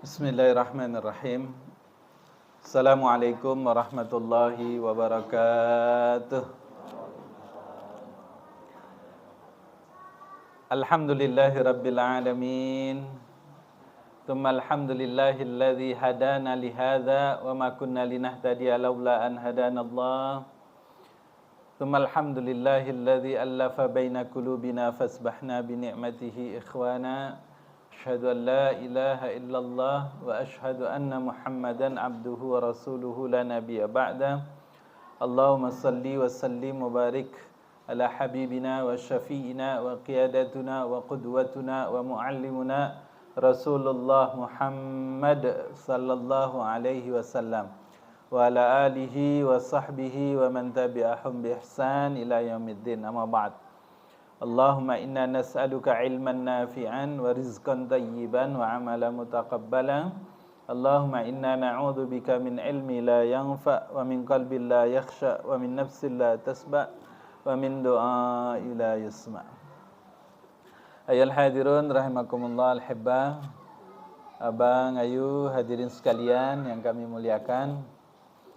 Bismillahirrahmanirrahim. Assalamualaikum warahmatullahi wabarakatuh. Alhamdulillahi rabbil alamin. Tsumma alhamdulillahilladzi hadana li hadza wa ma kunna linahtadiya laula an hadanallah. Tsumma alhamdulillahilladzi allafa baina qulubina fasbahna bi ni'matihi ikhwana. Asyhadu an la ilaha illallah wa asyhadu anna Muhammadan abduhu wa rasuluhu la nabiyya ba'da. Allahumma salli wa sallim wa barik ala habibina wa syafi'ina wa qiyadatuna wa qudwatuna wa muallimuna Rasulullah Muhammad sallallahu alaihi wasallam wa ala alihi wa sahbihi wa man tabi'ahum bi ihsan ila yaumiddin. Amma ba'd. Allahumma inna nas'aluka ilman nafi'an wa rizqan tayyiban wa amalan mutaqabbalan. Allahumma inna na'udzubika min ilmi la yanfa' wa min qalbin la yakhsha wa min nafsin la tasba' wa min du'a'i la yusma'. Ayol hadirun rahimakumullah al-hibbah. Abang, Ayu, hadirin sekalian yang kami muliakan.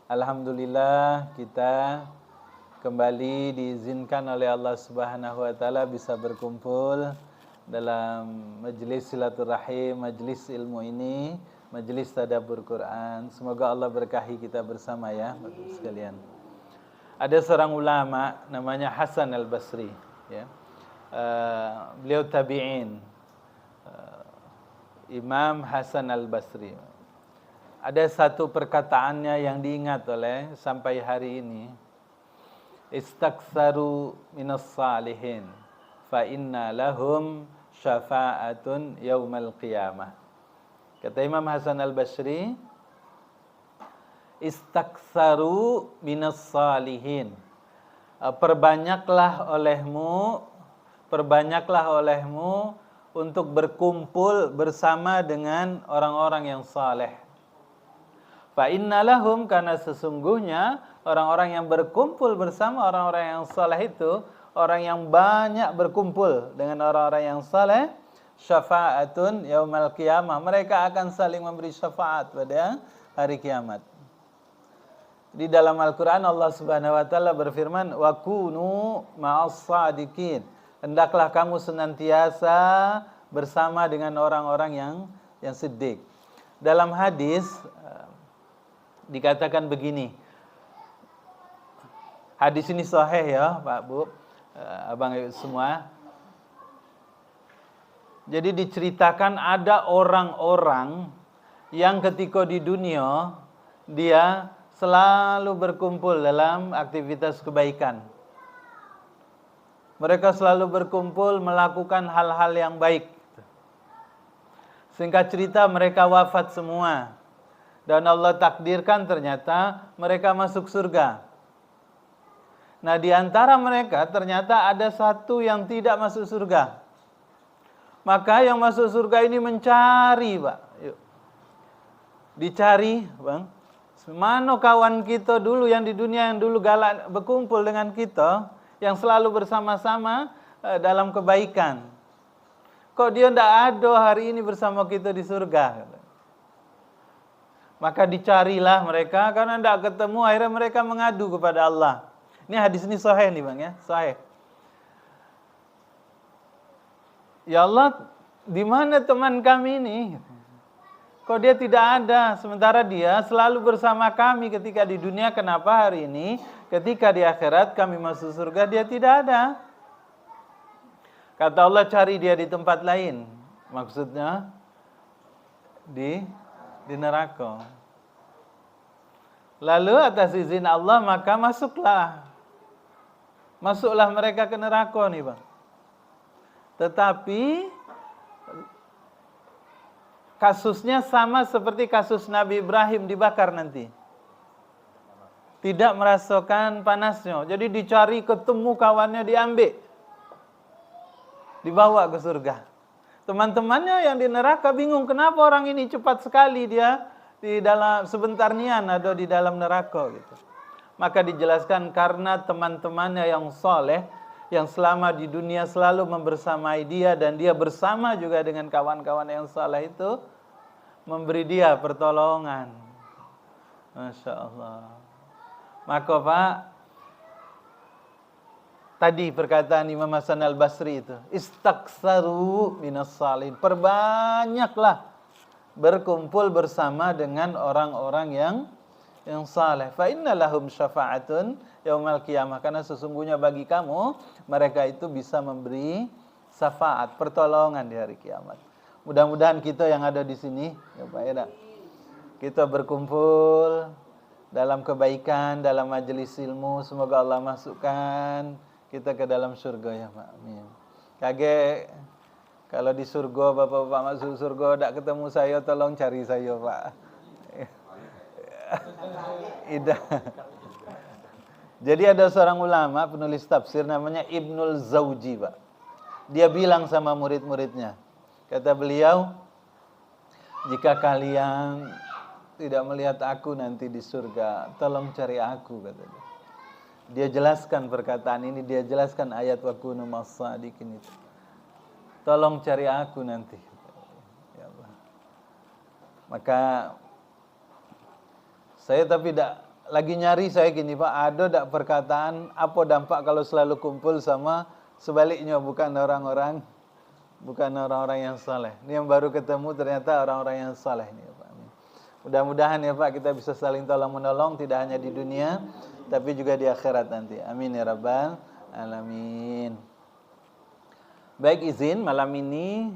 Alhamdulillah kita kembali diizinkan oleh Allah Subhanahu wa taala bisa berkumpul dalam majelis silaturahim, majelis ilmu ini, majelis tadabbur Quran. Semoga Allah berkahi kita bersama ya, Bapak sekalian. Ada seorang ulama namanya Hasan Al-Basri ya. Beliau tabi'in. Imam Hasan Al-Basri. Ada satu perkataannya yang diingat oleh sampai hari ini. Istaksaru minas salihin fa inna lahum syafa'atun yaumal qiyamah. Kata Imam Hasan Al-Basri, istaksaru minas salihin. Perbanyaklah olehmu untuk berkumpul bersama dengan orang-orang yang saleh. Fa inna lahum, karena sesungguhnya orang-orang yang berkumpul bersama orang-orang yang saleh itu, orang yang banyak berkumpul dengan orang-orang yang saleh, syafa'atun yaumal qiyamah. Mereka akan saling memberi syafaat pada hari kiamat. Di dalam Al-Quran Allah Subhanahu wa taala berfirman, wa kunu ma'as sadiqin. Hendaklah kamu senantiasa bersama dengan orang-orang yang siddiq. Dalam hadis dikatakan begini. Hadis ini sahih ya, Pak Bu, Abang Ibu semua. Jadi diceritakan ada orang-orang yang ketika di dunia dia selalu berkumpul dalam aktivitas kebaikan. Mereka selalu berkumpul melakukan hal-hal yang baik. Singkat cerita mereka wafat semua. Dan Allah takdirkan ternyata mereka masuk surga. Nah, di antara mereka ternyata ada satu yang tidak masuk surga. Maka yang masuk surga ini mencari, Pak. Yuk. Dicari, Bang. Mana kawan kita dulu yang di dunia yang dulu galak berkumpul dengan kita, yang selalu bersama-sama dalam kebaikan. Kok dia tidak ada hari ini bersama kita di surga? Maka dicarilah mereka, karena tidak ketemu, akhirnya mereka mengadu kepada Allah. Ini hadis ini sahih nih Bang ya, sahih. Ya Allah, di mana teman kami ini? Kok dia tidak ada, sementara dia selalu bersama kami ketika di dunia, kenapa hari ini ketika di akhirat kami masuk surga dia tidak ada? Kata Allah, cari dia di tempat lain. Maksudnya di neraka. Lalu atas izin Allah maka masuklah mereka ke neraka nih Bang. Tetapi kasusnya sama seperti kasus Nabi Ibrahim dibakar nanti. Tidak merasakan panasnya. Jadi dicari, ketemu kawannya, diambil, dibawa ke surga. Teman-temannya yang di neraka bingung, kenapa orang ini cepat sekali dia di dalam sebentar nian ada di dalam neraka gitu. Maka dijelaskan karena teman-temannya yang soleh, yang selama di dunia selalu membersamai dia dan dia bersama juga dengan kawan-kawan yang saleh itu, memberi dia pertolongan. Masya Allah. Maka Pak, tadi perkataan Imam Hasan al-Basri itu, istaksaru minas salin. Perbanyaklah berkumpul bersama dengan orang-orang yang saleh. Fa inna lahum syafa'atun yaumal qiyamah. Karena sesungguhnya bagi kamu, mereka itu bisa memberi syafaat, pertolongan di hari kiamat. Mudah-mudahan kita yang ada di sini, ya Pak ya, kita berkumpul dalam kebaikan, dalam majelis ilmu. Semoga Allah masukkan kita ke dalam surga ya Pak. Amin. Kage kalau di surga, Bapak-bapak masuk surga, tidak ketemu saya, tolong cari saya Pak. Ida. Jadi ada seorang ulama penulis tafsir namanya Ibnul Zawji Pak. Dia bilang sama murid-muridnya, kata beliau, jika kalian tidak melihat aku nanti di surga, tolong cari aku, kata dia. Dia jelaskan perkataan ini, dia jelaskan ayat wa kunu mas-sadiqin itu. Tolong cari aku nanti. Ya Allah. Maka saya tapi tidak lagi nyari saya gini Pak, ada tak perkataan apa dampak kalau selalu kumpul sama sebaliknya bukan orang-orang yang saleh. Ini yang baru ketemu ternyata orang-orang yang saleh nih Pak. Mudah-mudahan ya Pak kita bisa saling tolong menolong tidak hanya di dunia tapi juga di akhirat nanti. Amin ya rabbal alamin. Baik, izin malam ini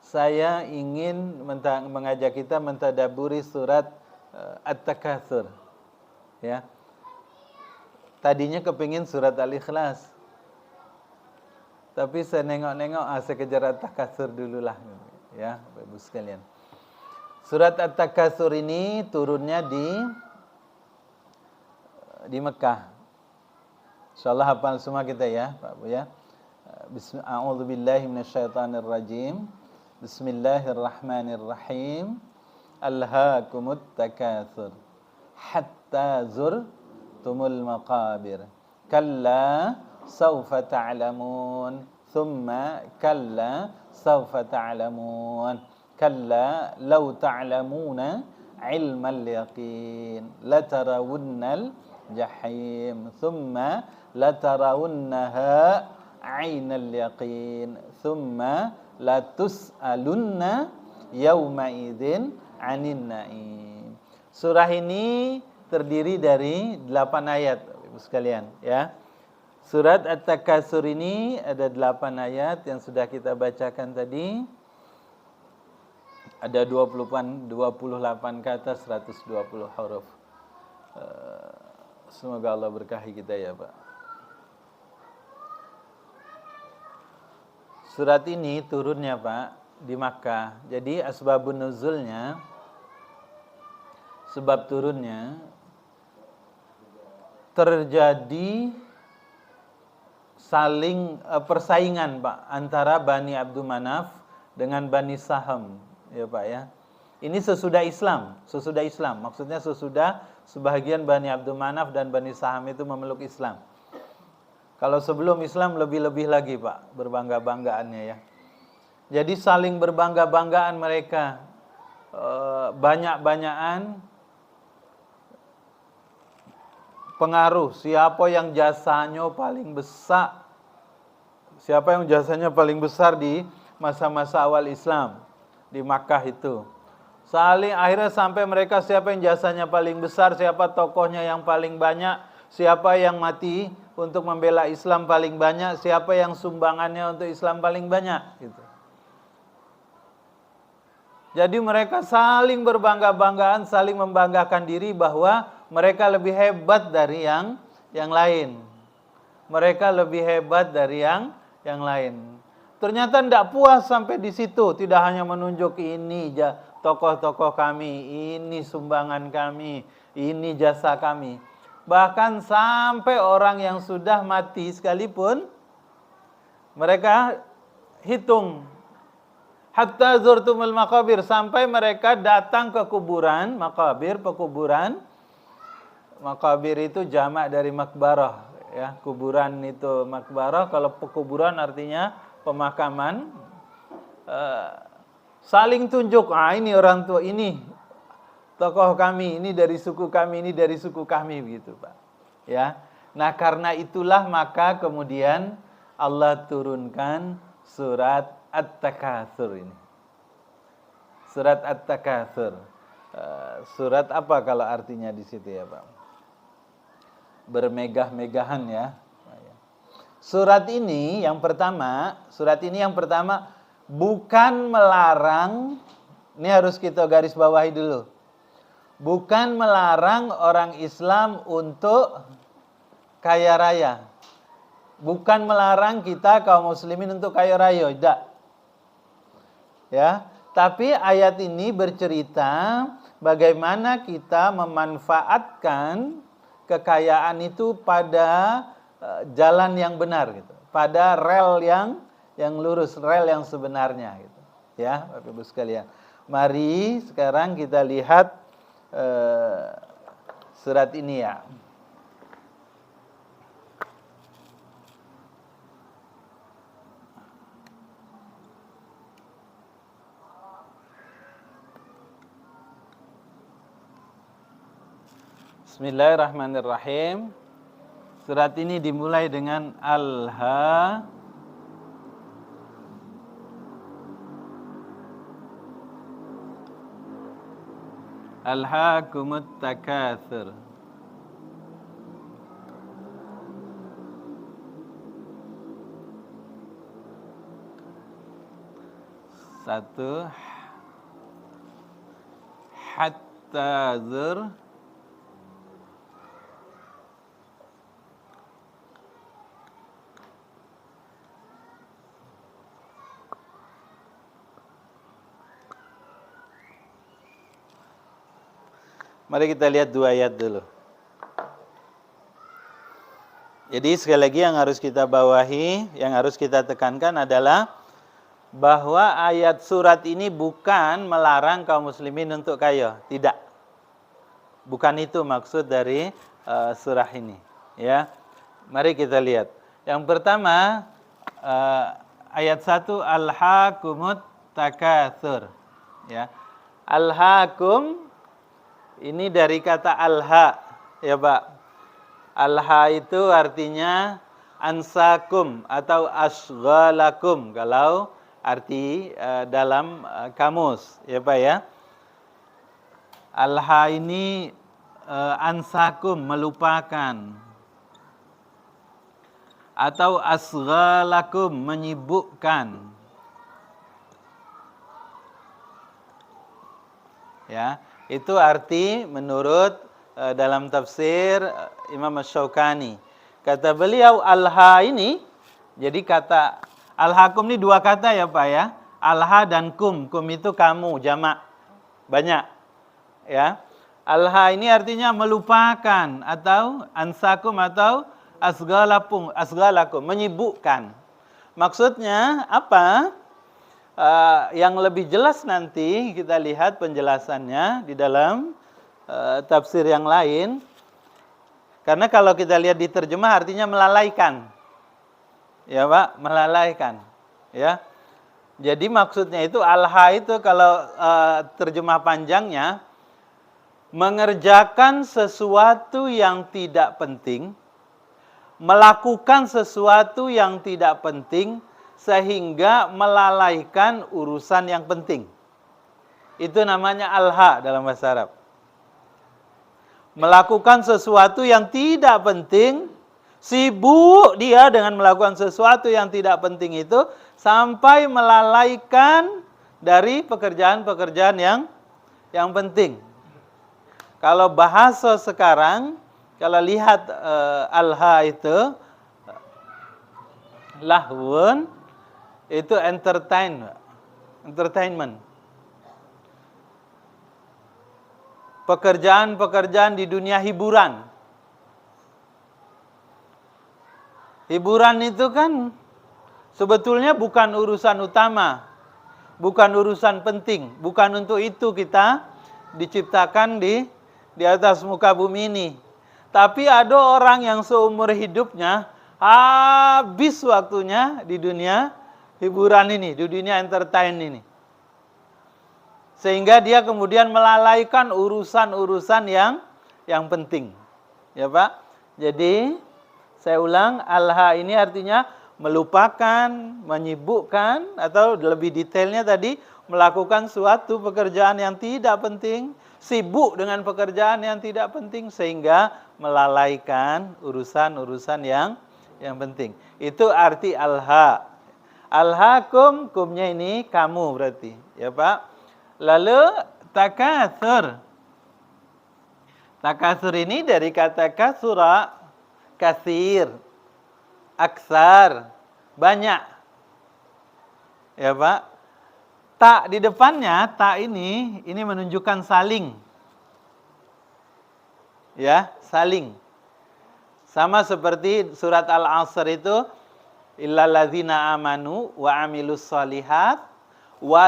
saya ingin mengajak kita mentadaburi surat At-Takatsur. Ya. Tadinya kepingin surat Al-Ikhlas. Tapi saya nengok-nengok, saya kejar At-Takatsur dululah. Ya, Bapak Ibu sekalian. Surat At-Takatsur ini turunnya di Mekah. Insyaallah hafal semua kita ya, Pak Bu ya. A'udzubillahi minasyaitonirrajim. Bismillahirrahmanirrahim. Alhaakumut takatsur hatta zurtumul maqabir. Kalla sawfa ta'lamun. Thumma kalla sawfa ta'lamun. Kalla law ta'lamuna ilmal yaqin latarawunnal jahim. Thumma latarawunnaha 'ainal yaqin. Thumma latus'alunna yawma idzin 'anin na'im. Surah ini terdiri dari 8 ayat Ibu sekalian ya. Surat At-Takatsur ini ada 8 ayat yang sudah kita bacakan tadi. Ada 28 kata, 120 huruf. Semoga Allah berkahi kita ya Pak. Surat ini turunnya Pak di Makkah. Jadi asbabun nuzulnya, sebab turunnya terjadi saling persaingan Pak antara Bani Abdul Manaf dengan Bani Saham ya Pak ya. Ini sesudah Islam. Maksudnya sesudah sebahagian Bani Abdul Manaf dan Bani Saham itu memeluk Islam. Kalau sebelum Islam lebih-lebih lagi Pak, berbangga-banggaannya ya. Jadi saling berbangga-banggaan mereka, banyak-banyakan pengaruh. Siapa yang jasanya paling besar di masa-masa awal Islam di Makkah itu. Saling akhirnya sampai mereka siapa yang jasanya paling besar, siapa tokohnya yang paling banyak, siapa yang mati untuk membela Islam paling banyak, siapa yang sumbangannya untuk Islam paling banyak gitu. Jadi mereka saling berbangga-banggaan, saling membanggakan diri bahwa mereka lebih hebat dari yang lain. Mereka lebih hebat dari yang lain. Ternyata tidak puas sampai di situ, tidak hanya menunjuk ini tokoh-tokoh kami, ini sumbangan kami, ini jasa kami. Bahkan sampai orang yang sudah mati sekalipun mereka hitung. Hatta zurtumul maqabir, sampai mereka datang ke kuburan, pekuburan. Maqabir itu jamak dari makbarah ya. Kuburan itu makbarah, kalau pekuburan artinya pemakaman. Saling tunjuk, ini orang tua, ini tokoh kami, ini dari suku kami, ini dari suku kami, begitu Pak. Ya. Nah, karena itulah maka kemudian Allah turunkan surat At-Takatsur ini. Surat At-Takatsur. Surat apa kalau artinya di situ ya Pak? Bermegah-megahan ya. Surat ini yang pertama bukan melarang, ini harus kita garis bawahi dulu. Bukan melarang orang Islam untuk kaya raya. Bukan melarang kita kaum muslimin untuk kaya raya, tidak. Ya, tapi ayat ini bercerita bagaimana kita memanfaatkan kekayaan itu pada jalan yang benar gitu. Pada rel yang lurus, rel yang sebenarnya gitu. Ya, Bapak Ibu sekalian. Mari sekarang kita lihat surat ini ya. Bismillahirrahmanirrahim. Surat ini dimulai dengan Al-Ha. Alhaakumut takatsur. Satu, hatta zur. Mari kita lihat dua ayat dulu. Jadi sekali lagi yang harus kita bawahi, yang harus kita tekankan adalah bahwa ayat surat ini bukan melarang kaum muslimin untuk kaya, tidak. Bukan itu maksud dari surah ini, ya. Mari kita lihat. Yang pertama ayat 1, Alhaakumut takatsur, ya. Alhaakum ini dari kata alha, ya Pak. Alha itu artinya ansakum atau asghalakum kalau arti dalam kamus, ya Pak ya. Alha ini ansakum, melupakan. Atau asghalakum, menyibukkan. Ya. Itu arti menurut dalam tafsir Imam Asy-Syaukani. Kata beliau alha ini, jadi kata alhaakum ini dua kata ya Pak ya. Alha dan kum. Kum itu kamu, jamak. Banyak. Ya. Alha ini artinya melupakan atau ansakum atau asghalakum, menyibukkan. Maksudnya apa? Yang lebih jelas nanti kita lihat penjelasannya di dalam tafsir yang lain. Karena kalau kita lihat di terjemah artinya melalaikan. Ya Pak, melalaikan. Ya. Jadi maksudnya itu alha itu kalau terjemah panjangnya mengerjakan sesuatu yang tidak penting, melakukan sesuatu yang tidak penting sehingga melalaikan urusan yang penting. Itu namanya alha dalam bahasa Arab. Melakukan sesuatu yang tidak penting, sibuk dia dengan melakukan sesuatu yang tidak penting itu sampai melalaikan dari pekerjaan-pekerjaan yang penting. Kalau bahasa sekarang, kalau lihat alha itu lahwun, itu entertainment. Pekerjaan-pekerjaan di dunia hiburan. Hiburan itu kan sebetulnya bukan urusan utama, bukan urusan penting, bukan untuk itu kita diciptakan di atas muka bumi ini. Tapi ada orang yang seumur hidupnya habis waktunya di dunia hiburan ini, di dunia entertain ini. Sehingga dia kemudian melalaikan urusan-urusan yang penting. Ya Pak. Jadi saya ulang, alha ini artinya melupakan, menyibukkan, atau lebih detailnya tadi melakukan suatu pekerjaan yang tidak penting, sibuk dengan pekerjaan yang tidak penting sehingga melalaikan urusan-urusan yang penting. Itu arti alha. Alhaakum, kumnya ini kamu berarti, ya Pak. Lalu takatsur. Takatsur ini dari kata kasura, kasir, aksar, banyak. Ya Pak. Tak di depannya, tak ini menunjukkan saling. Ya, saling. Sama seperti surat Al-Asr itu, illal ladzina amanu wa amilus shalihat wa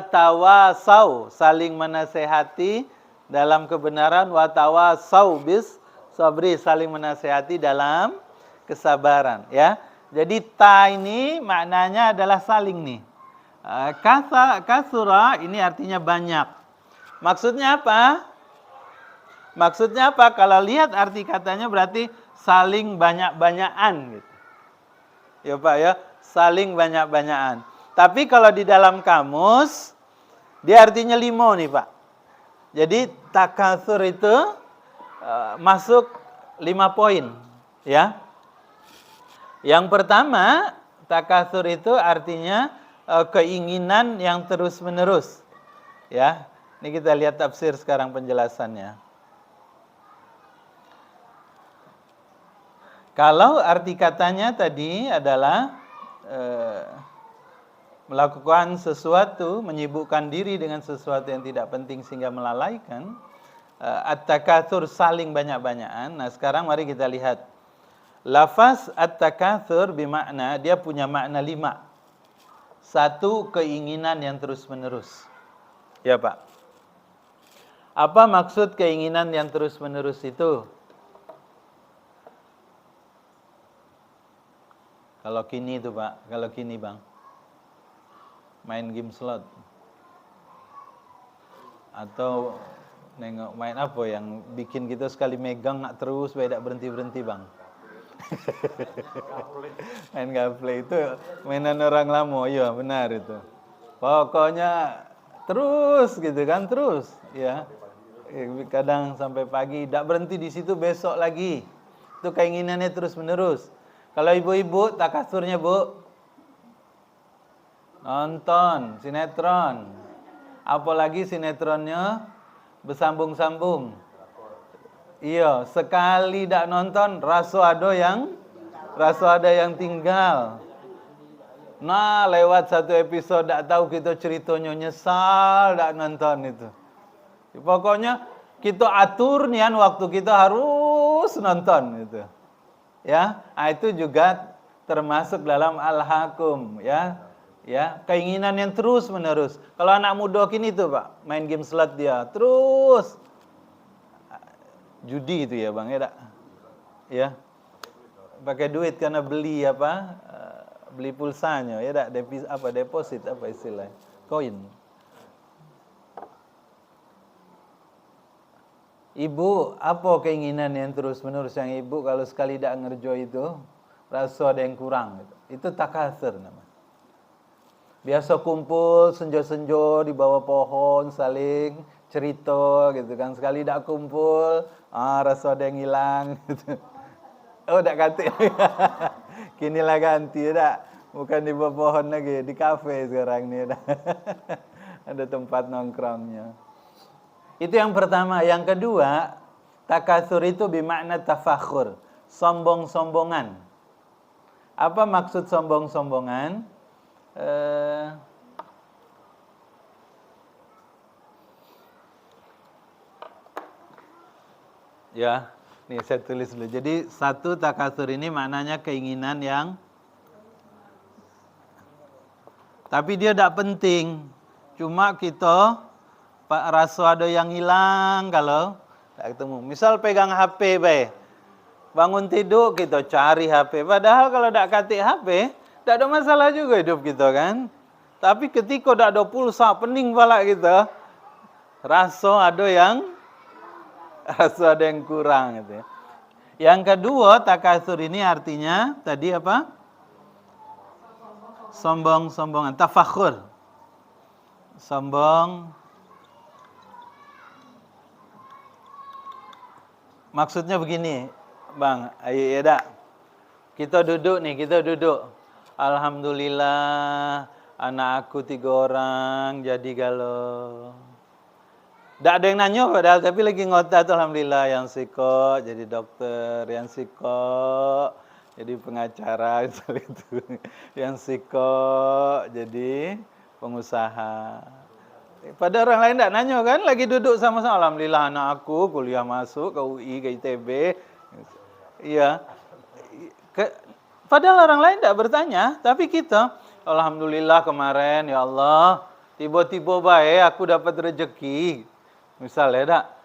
tawasau, saling menasehati dalam kebenaran, wa tawasau bis sabri, saling menasehati dalam kesabaran, ya. Jadi ta ini maknanya adalah saling nih. Kasura ini artinya banyak. Maksudnya apa? Maksudnya apa? Kalau lihat arti katanya berarti saling banyak-banyakan gitu. Ya Pak ya, saling banyak-banyakan. Tapi kalau di dalam kamus dia artinya 5 nih Pak. Jadi takatsur itu masuk 5 poin, ya. Yang pertama, takatsur itu artinya keinginan yang terus-menerus. Ya. Ini kita lihat tafsir sekarang penjelasannya. Kalau arti katanya tadi adalah melakukan sesuatu, menyibukkan diri dengan sesuatu yang tidak penting sehingga melalaikan, at-takatsur saling banyak-banyakan. Nah, sekarang mari kita lihat. Lafaz at-takatsur bermakna dia punya makna 5. 1, keinginan yang terus-menerus. Ya, Pak. Apa maksud keinginan yang terus-menerus itu? Kalau kini itu Pak, kalau kini Bang, main game slot. Atau nengok main apa yang bikin kita sekali megang nak terus, tidak berhenti-berhenti Bang. Main gaple itu mainan orang lama, iya benar itu. Pokoknya terus gitu kan, terus ya. Kadang sampai pagi, tidak berhenti di situ, besok lagi. Itu keinginannya terus-menerus. Kalau ibu-ibu, takatsurnya Bu, nonton sinetron. Apalagi sinetronnya bersambung-sambung. Iya, sekali tidak nonton, rasa ada yang tinggal. Nah, lewat satu episode tidak tahu kita ceritanya, nyesal tidak nonton itu. Pokoknya kita atur nian waktu kita harus nonton itu. Ya, itu juga termasuk dalam al-hakum, ya. Ya, keinginan yang terus-menerus. Kalau anak muda kini tuh, Pak, main game slot dia terus judi itu ya, Bang, ya, ya. Pakai duit karena beli apa? Beli pulsanya, ya, deposit apa istilahnya? Koin. Ibu, apa keinginan yang terus-menerus yang ibu kalau sekali tidak ngerjo itu, rasa ada yang kurang. Itu takatsur namanya. Biasa kumpul senja-senja di bawah pohon, saling cerita gitu kan. Sekali tidak kumpul, rasa ada yang hilang. Gitu. Oh, tak kata. Kinilah ganti, tak? Bukan di bawah pohon lagi, di kafe sekarang ni. Ada tempat nongkrongnya. Itu yang pertama. Yang kedua, takatsur itu bermakna tafakhur, sombong-sombongan. Apa maksud sombong-sombongan? Ya, nih saya tulis dulu. Jadi 1, takatsur ini maknanya keinginan yang, tapi dia tidak penting. Cuma kita rasa ada yang hilang kalau tak ketemu. Misal pegang HP, bangun tidur kita cari HP. Padahal kalau tak katik HP, tak ada masalah juga hidup kita kan. Tapi ketika dak ada pulsa, pening pala kita, rasa ada yang kurang gitu ya. Yang kedua, takasur ini artinya tadi apa? Sombong-sombongan, tafakhur. Sombong. Maksudnya begini, Bang, ayo ya dak. Kita duduk. Alhamdulillah, anak aku 3 orang jadi galau. Tak ada yang nanya padahal, tapi lagi ngota tuh alhamdulillah, yang siko jadi dokter, yang siko jadi pengacara itu, yang siko jadi pengusaha. Pada orang lain tak nanya kan, lagi duduk sama-sama, alhamdulillah anak aku kuliah masuk ke UI, ke ITB. Iya. Padahal orang lain tak bertanya, tapi kita alhamdulillah kemarin ya Allah, tiba-tiba baik aku dapat rezeki. Misalnya tak,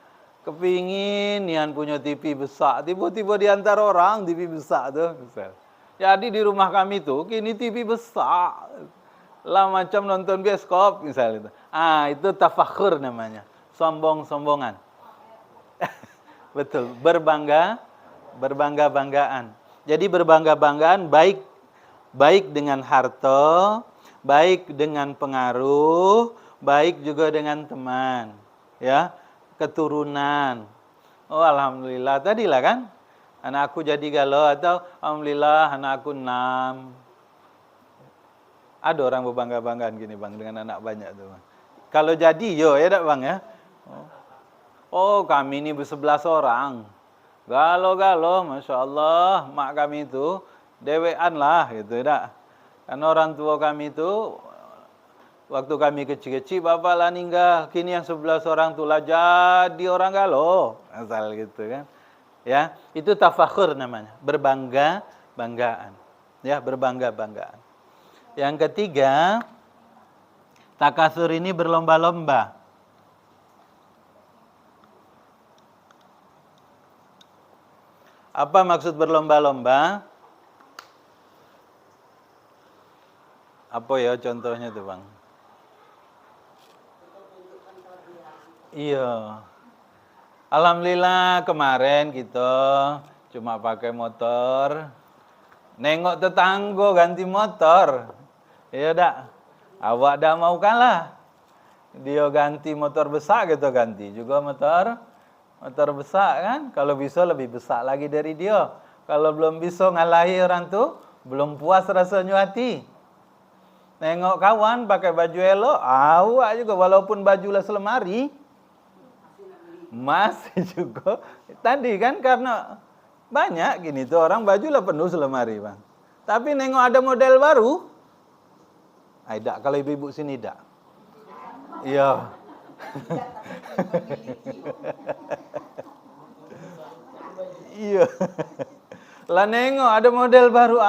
kepingin nian punya TV besar, tiba-tiba di antara orang TV besar tuh, misal. Jadi di rumah kami tuh kini TV besar, lah macam nonton bioskop misalnya. Itu tafakhur namanya, sombong-sombongan. Betul, berbangga-banggaan. Jadi berbangga-banggaan baik dengan harta, baik dengan pengaruh, baik juga dengan teman. Ya, keturunan. Oh alhamdulillah, tadilah kan anak aku jadi galau, atau alhamdulillah anak aku 6. Ada orang berbangga-banggaan gini Bang dengan anak banyak tuh Bang. Kalau jadi yo ya tak Bang ya. Oh kami ini 11 orang. Galau-galau, Masya Allah, mak kami itu dewean lah gitu tak. Karena orang tua kami itu waktu kami kecil-kecil, bapak lah meninggal. Kini yang 11 orang tu lah jadi orang galau. Asal gitu kan. Ya, itu tafakhur namanya. Berbangga-banggaan. Ya, berbangga-banggaan. Yang ketiga, takasur ini berlomba-lomba. Apa maksud berlomba-lomba? Apa ya contohnya tuh Bang? Iya. Alhamdulillah kemarin kita cuma pakai motor. Nengok tetangga ganti motor. Iya dak. Awak dah mau kalah. Dia ganti motor besar, kita ganti juga motor besar kan. Kalau bisa lebih besar lagi dari dia. Kalau belum bisa ngalahi orang tu, belum puas rasanya hati. Nengok kawan pakai baju elok, awak juga walaupun bajulah selemari, masih juga. Tadi kan karena banyak gini tuh orang bajulah penuh selemari Bang. Tapi nengok ada model baru, dak kalau ibu-ibu sini dak. Iya. Iya. Lah nengok ada model baru,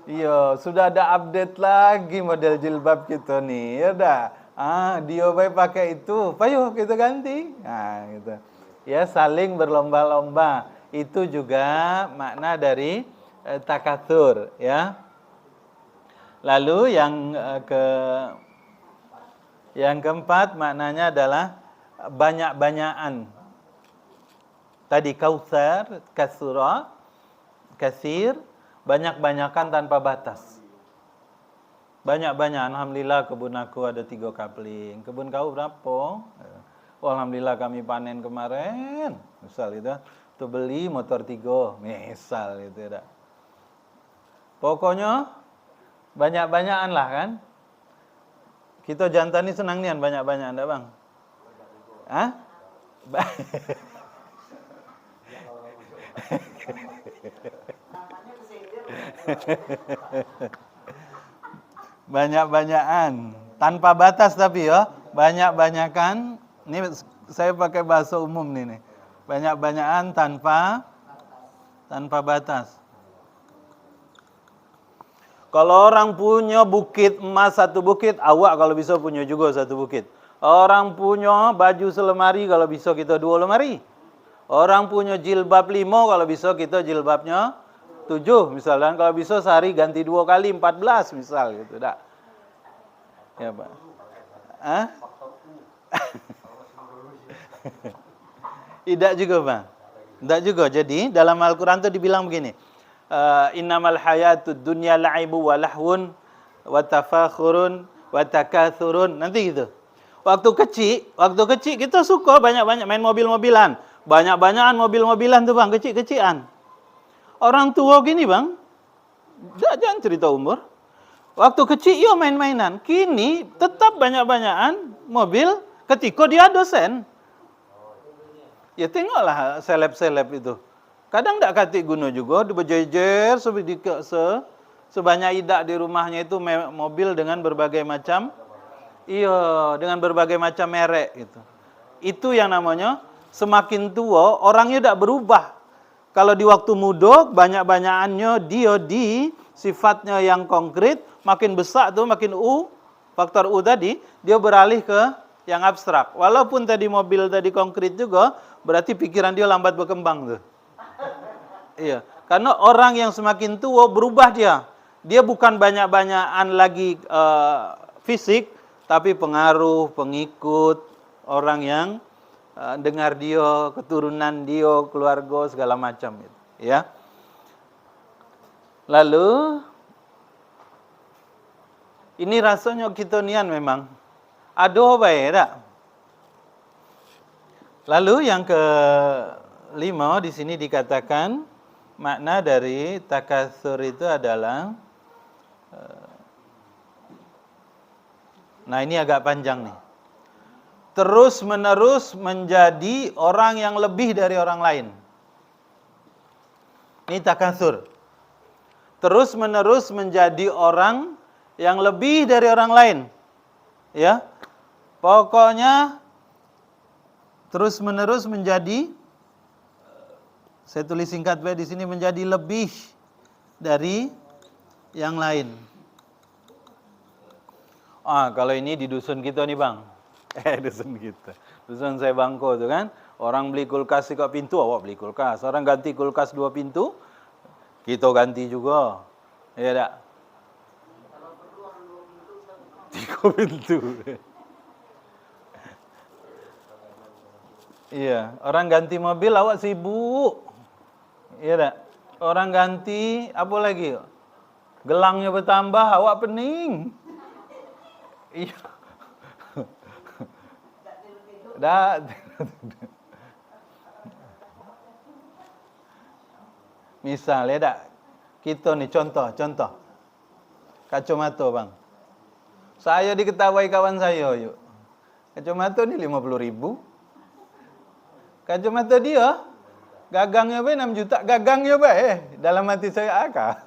iya, sudah ada update lagi model jilbab kita nih, ya dah. Dia baik pakai itu, payuh kita ganti. Gitu. Ya, saling berlomba-lomba. Itu juga makna dari takatsur, ya. Lalu yang keempat maknanya adalah banyak-banyakan. Tadi kautsar, kasura, kasir, banyak-banyakan tanpa batas. Banyak-banyak, alhamdulillah kebun aku ada 3 kapling. Kebun kau berapa? Oh, alhamdulillah kami panen kemarin. Misal itu, tu beli motor 3, misal itu dah. Pokoknya banyak-banyakan lah kan. Kita jantan ni senang nian banyak-banyakan dah Bang. Banyak-banyakan tanpa batas, tapi ya banyak-banyakan. Ini saya pakai bahasa umum nih. Banyak-banyakan tanpa batas. Kalau orang punya bukit emas 1 bukit, awak kalau bisa punya juga 1 bukit. Orang punya baju selemari, kalau bisa kita 2 lemari. Orang punya jilbab 5, kalau bisa kita jilbabnya 7 misal. Dan kalau bisa sehari ganti 2 kali, 14 misal gitu dak. Ya, Pak. Hah? Tidak juga, Bang. Tidak juga. Jadi dalam Al-Quran itu dibilang begini. Innamal hayatud dunya la'ibu wa lahwun wa tafakhurun wa takathurun. Nanti gitu. Waktu kecil kita suka banyak-banyak main mobil-mobilan. Banyak-banyakan mobil-mobilan tuh, Bang, kecil-kecilan. Orang tua gini, Bang, jangan cerita umur. Waktu kecil ia main-mainan. Kini tetap banyak-banyakan mobil ketika dia dosen. Ya tengoklah seleb-seleb itu. Kadang tak katik guna juga, dia berjejer sebanyak idak di rumahnya itu mobil dengan berbagai macam, dengan berbagai macam merek gitu. Itu yang namanya semakin tua orangnya tak berubah. Kalau di waktu muda banyak-banyakannya dia di sifatnya yang konkret, makin besar tuh makin faktor U tadi, dia beralih ke yang abstrak. Walaupun tadi mobil tadi konkret juga, berarti pikiran dia lambat berkembang tuh. Iya, karena orang yang semakin tua berubah dia. Dia bukan banyak-banyakan lagi fisik, tapi pengaruh, pengikut, orang yang dengar dia, keturunan dia, keluarga segala macam itu, ya. Lalu ini rasanya kita nian memang aduh baik tak? Lalu yang kelima di sini dikatakan makna dari takatsur itu adalah nah ini agak panjang nih. Terus-menerus menjadi orang yang lebih dari orang lain. Ini takatsur. Terus-menerus menjadi orang yang lebih dari orang lain. Ya. Pokoknya terus-menerus menjadi, saya tulis singkat di sini, menjadi lebih dari yang lain. Kalau ini di dusun kita nih, Bang. Dusun kita. Dusun saya Bangko tuh kan. Orang beli kulkas di pintu, awak beli kulkas. Orang ganti kulkas 2 pintu, kita ganti juga. Ya tak? 3 pintu. Iya, orang ganti mobil awak sibuk. Iya tak? Orang ganti apa lagi? Gelangnya bertambah, awak pening. Iya. Dah. Misal ya tak? Kita nih contoh. Kacamata, Bang. Saya diketahui kawan saya, yuk. Kacamata ni 50.000. Kacamata dia gagangnya 6 juta, gagangnya dalam hati saya akak.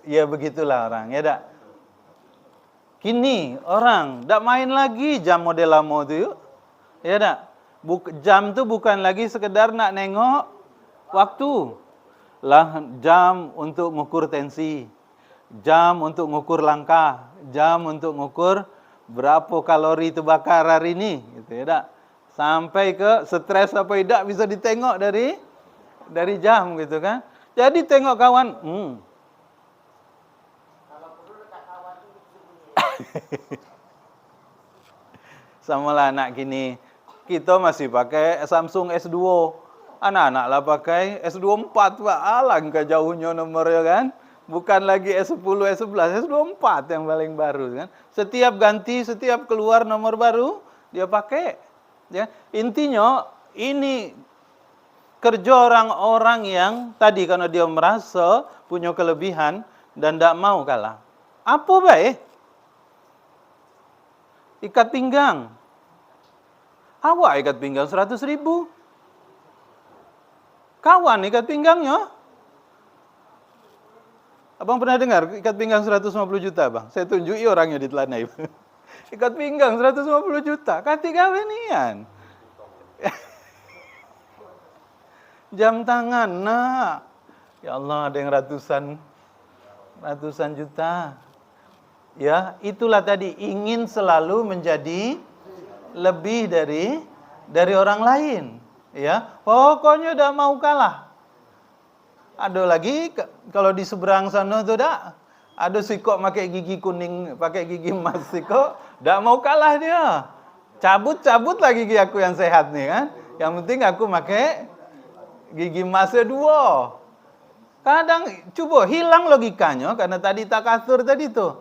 Ya begitulah orang, ya tak? Kini orang tak main lagi jam model lama tu, yuk. Ya tak? Jam tu bukan lagi sekedar nak nengok waktu. Lah jam untuk mengukur tensi, jam untuk mengukur langkah, jam untuk mengukur berapa kalori terbakar hari ini, gitu ya tak? Sampai ke stres apa tidak bisa ditengok dari jam gitu kan. Jadi tengok kawan, sama lah anak gini. Kita masih pakai Samsung S2. Anak-anak lah pakai S24, Pak. Alangkah jauhnya nomornya kan. Bukan lagi S10, S11, S24 yang paling baru kan. Setiap ganti, setiap keluar nomor baru, dia pakai. Ya. Intinya, ini kerja orang-orang yang tadi karena dia merasa punya kelebihan dan tidak mau kalah. Apa baik? Ikat pinggang. Awak ikat pinggang 100.000. Kawan ikat pinggangnya. Abang pernah dengar ikat pinggang 150 juta, Bang? Saya tunjuki orangnya di Telanai. Ikat pinggang 150 juta. Kati kawinian. Jam tangan, nak. Ya Allah, ada yang ratusan juta. Ya, itulah tadi, ingin selalu menjadi lebih dari orang lain. Ya, pokoknya udah mau kalah. Ada lagi kalau di seberang sana tuh dah Ada sikok pakai gigi kuning, pakai gigi emas sikok, ndak mau kalah dia. Cabut lah gigi aku yang sehat nih kan. Yang penting aku pakai gigi emasnya 2. Kadang coba hilang logikanya karena tadi takasur tadi tuh.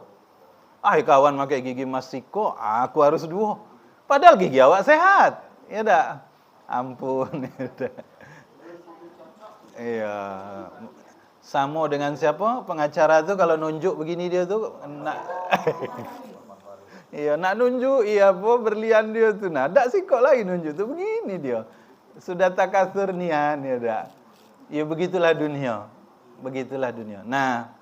Kawan pakai gigi emas sikok, aku harus 2. Padahal gigi awak sehat. Ya dak? Ampun. Iya. Sama dengan siapa? Pengacara tuh kalau nunjuk begini dia tuh nak iya, nak nunjuk iya apa berlian dia tuh. Nah, dak sikok lagi nunjuk tuh begini dia. Sudah takasur nian ya dak. Ya begitulah dunia. Begitulah dunia. Nah,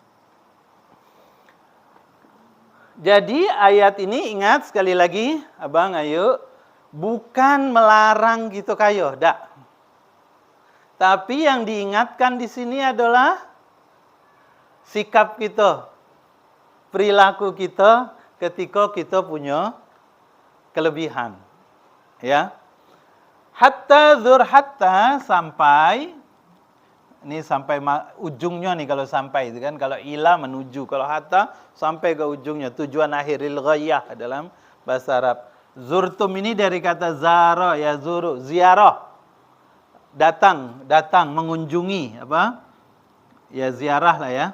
jadi ayat ini ingat sekali lagi, Abang ayo, bukan melarang gitu kayo, dak. Tapi yang diingatkan di sini adalah sikap kita, perilaku kita ketika kita punya kelebihan. Ya. Hatta sampai ini sampai ujungnya nih kalau sampai itu kan, kalau ila menuju, kalau hatta sampai ke ujungnya, tujuan akhiril ghayah dalam bahasa Arab. Zurtum ini dari kata zara ya zuru, ziarah. Datang, mengunjungi apa? Ya ziarah lah ya.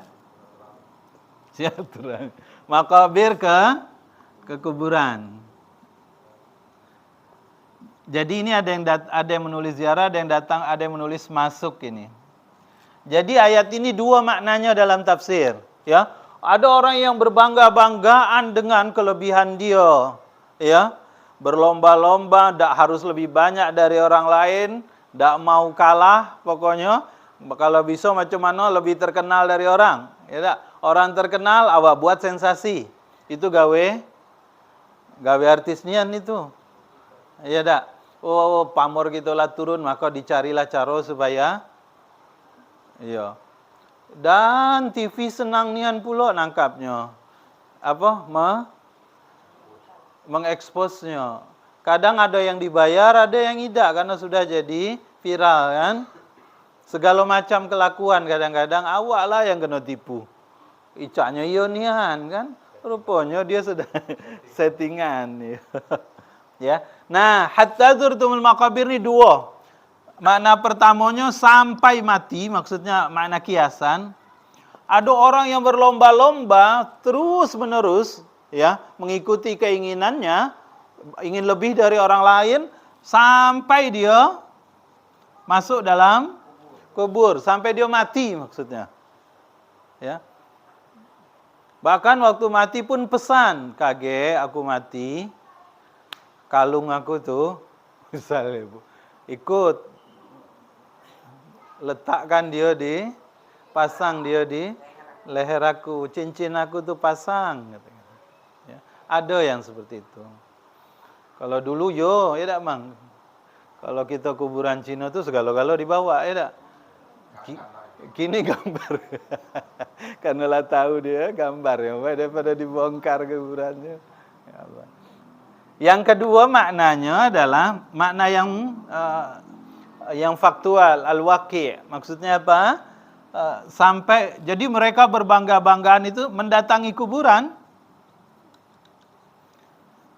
Silaturahmi. Makabir ke kuburan. Jadi ini ada yang menulis ziarah, ada yang datang, ada yang menulis masuk ini. Jadi ayat ini 2 maknanya dalam tafsir, ya. Ada orang yang berbangga-banggaan dengan kelebihan dia, ya. Berlomba-lomba, tidak harus lebih banyak dari orang lain, tidak mau kalah, pokoknya kalau bisa macam mana lebih terkenal dari orang, ya tak? Orang terkenal awak buat sensasi. Itu gawe artis nian itu. Ya tak? Oh, pamor gitulah turun, maka dicarilah cara supaya iya. Dan TV senang nian pula nangkapnya. Apa? Mengeksposnya. Kadang ada yang dibayar, ada yang tidak karena sudah jadi viral kan. Segala macam kelakuan kadang-kadang awak lah yang kena tipu. Icaknya ionian kan. Rupanya dia sudah settingan. Ya. Nah, hatta zurtumul maqabir ini 2. Makna pertamanya sampai mati, maksudnya makna kiasan. Ada orang yang berlomba-lomba terus-menerus ya, mengikuti keinginannya, ingin lebih dari orang lain sampai dia masuk dalam kubur, sampai dia mati maksudnya. Ya. Bahkan waktu mati pun pesan, kage aku mati, kalung aku tuh, misalnya Bu, ikut, letakkan dia pasang dia di leher aku, cincin aku tuh pasang. Ya. Ada yang seperti itu. Kalau dulu ya tak Mang. Kalau kita kuburan Cina tuh segala-gala dibawa, ya tak? Kini gambar. Karena lah tahu dia gambar ya, daripada dibongkar kuburannya. Ya Allah. Yang kedua maknanya adalah makna yang faktual, al-waqi'. Maksudnya apa? Sampai jadi mereka berbangga-banggaan itu mendatangi kuburan,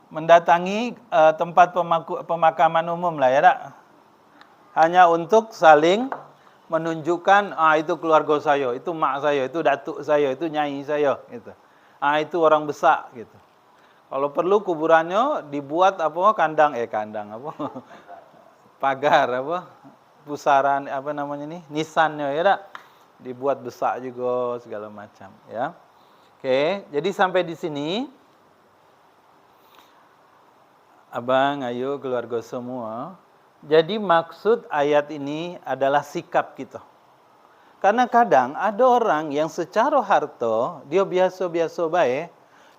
mendatangi tempat pemakaman umum lah ya tak? Hanya untuk saling menunjukkan itu keluarga saya, itu mak saya, itu datuk saya, itu nyai saya gitu. Itu orang besar gitu. Kalau perlu kuburannya dibuat apa kandang apa? Pagar apa? Pusaran apa namanya nih? Nisannya ya tak? Dibuat besar juga segala macam ya. Oke, jadi sampai di sini Abang, ayo keluarga semua. Jadi maksud ayat ini adalah sikap kita. Karena kadang ada orang yang secara harta dia biasa-biasa baik,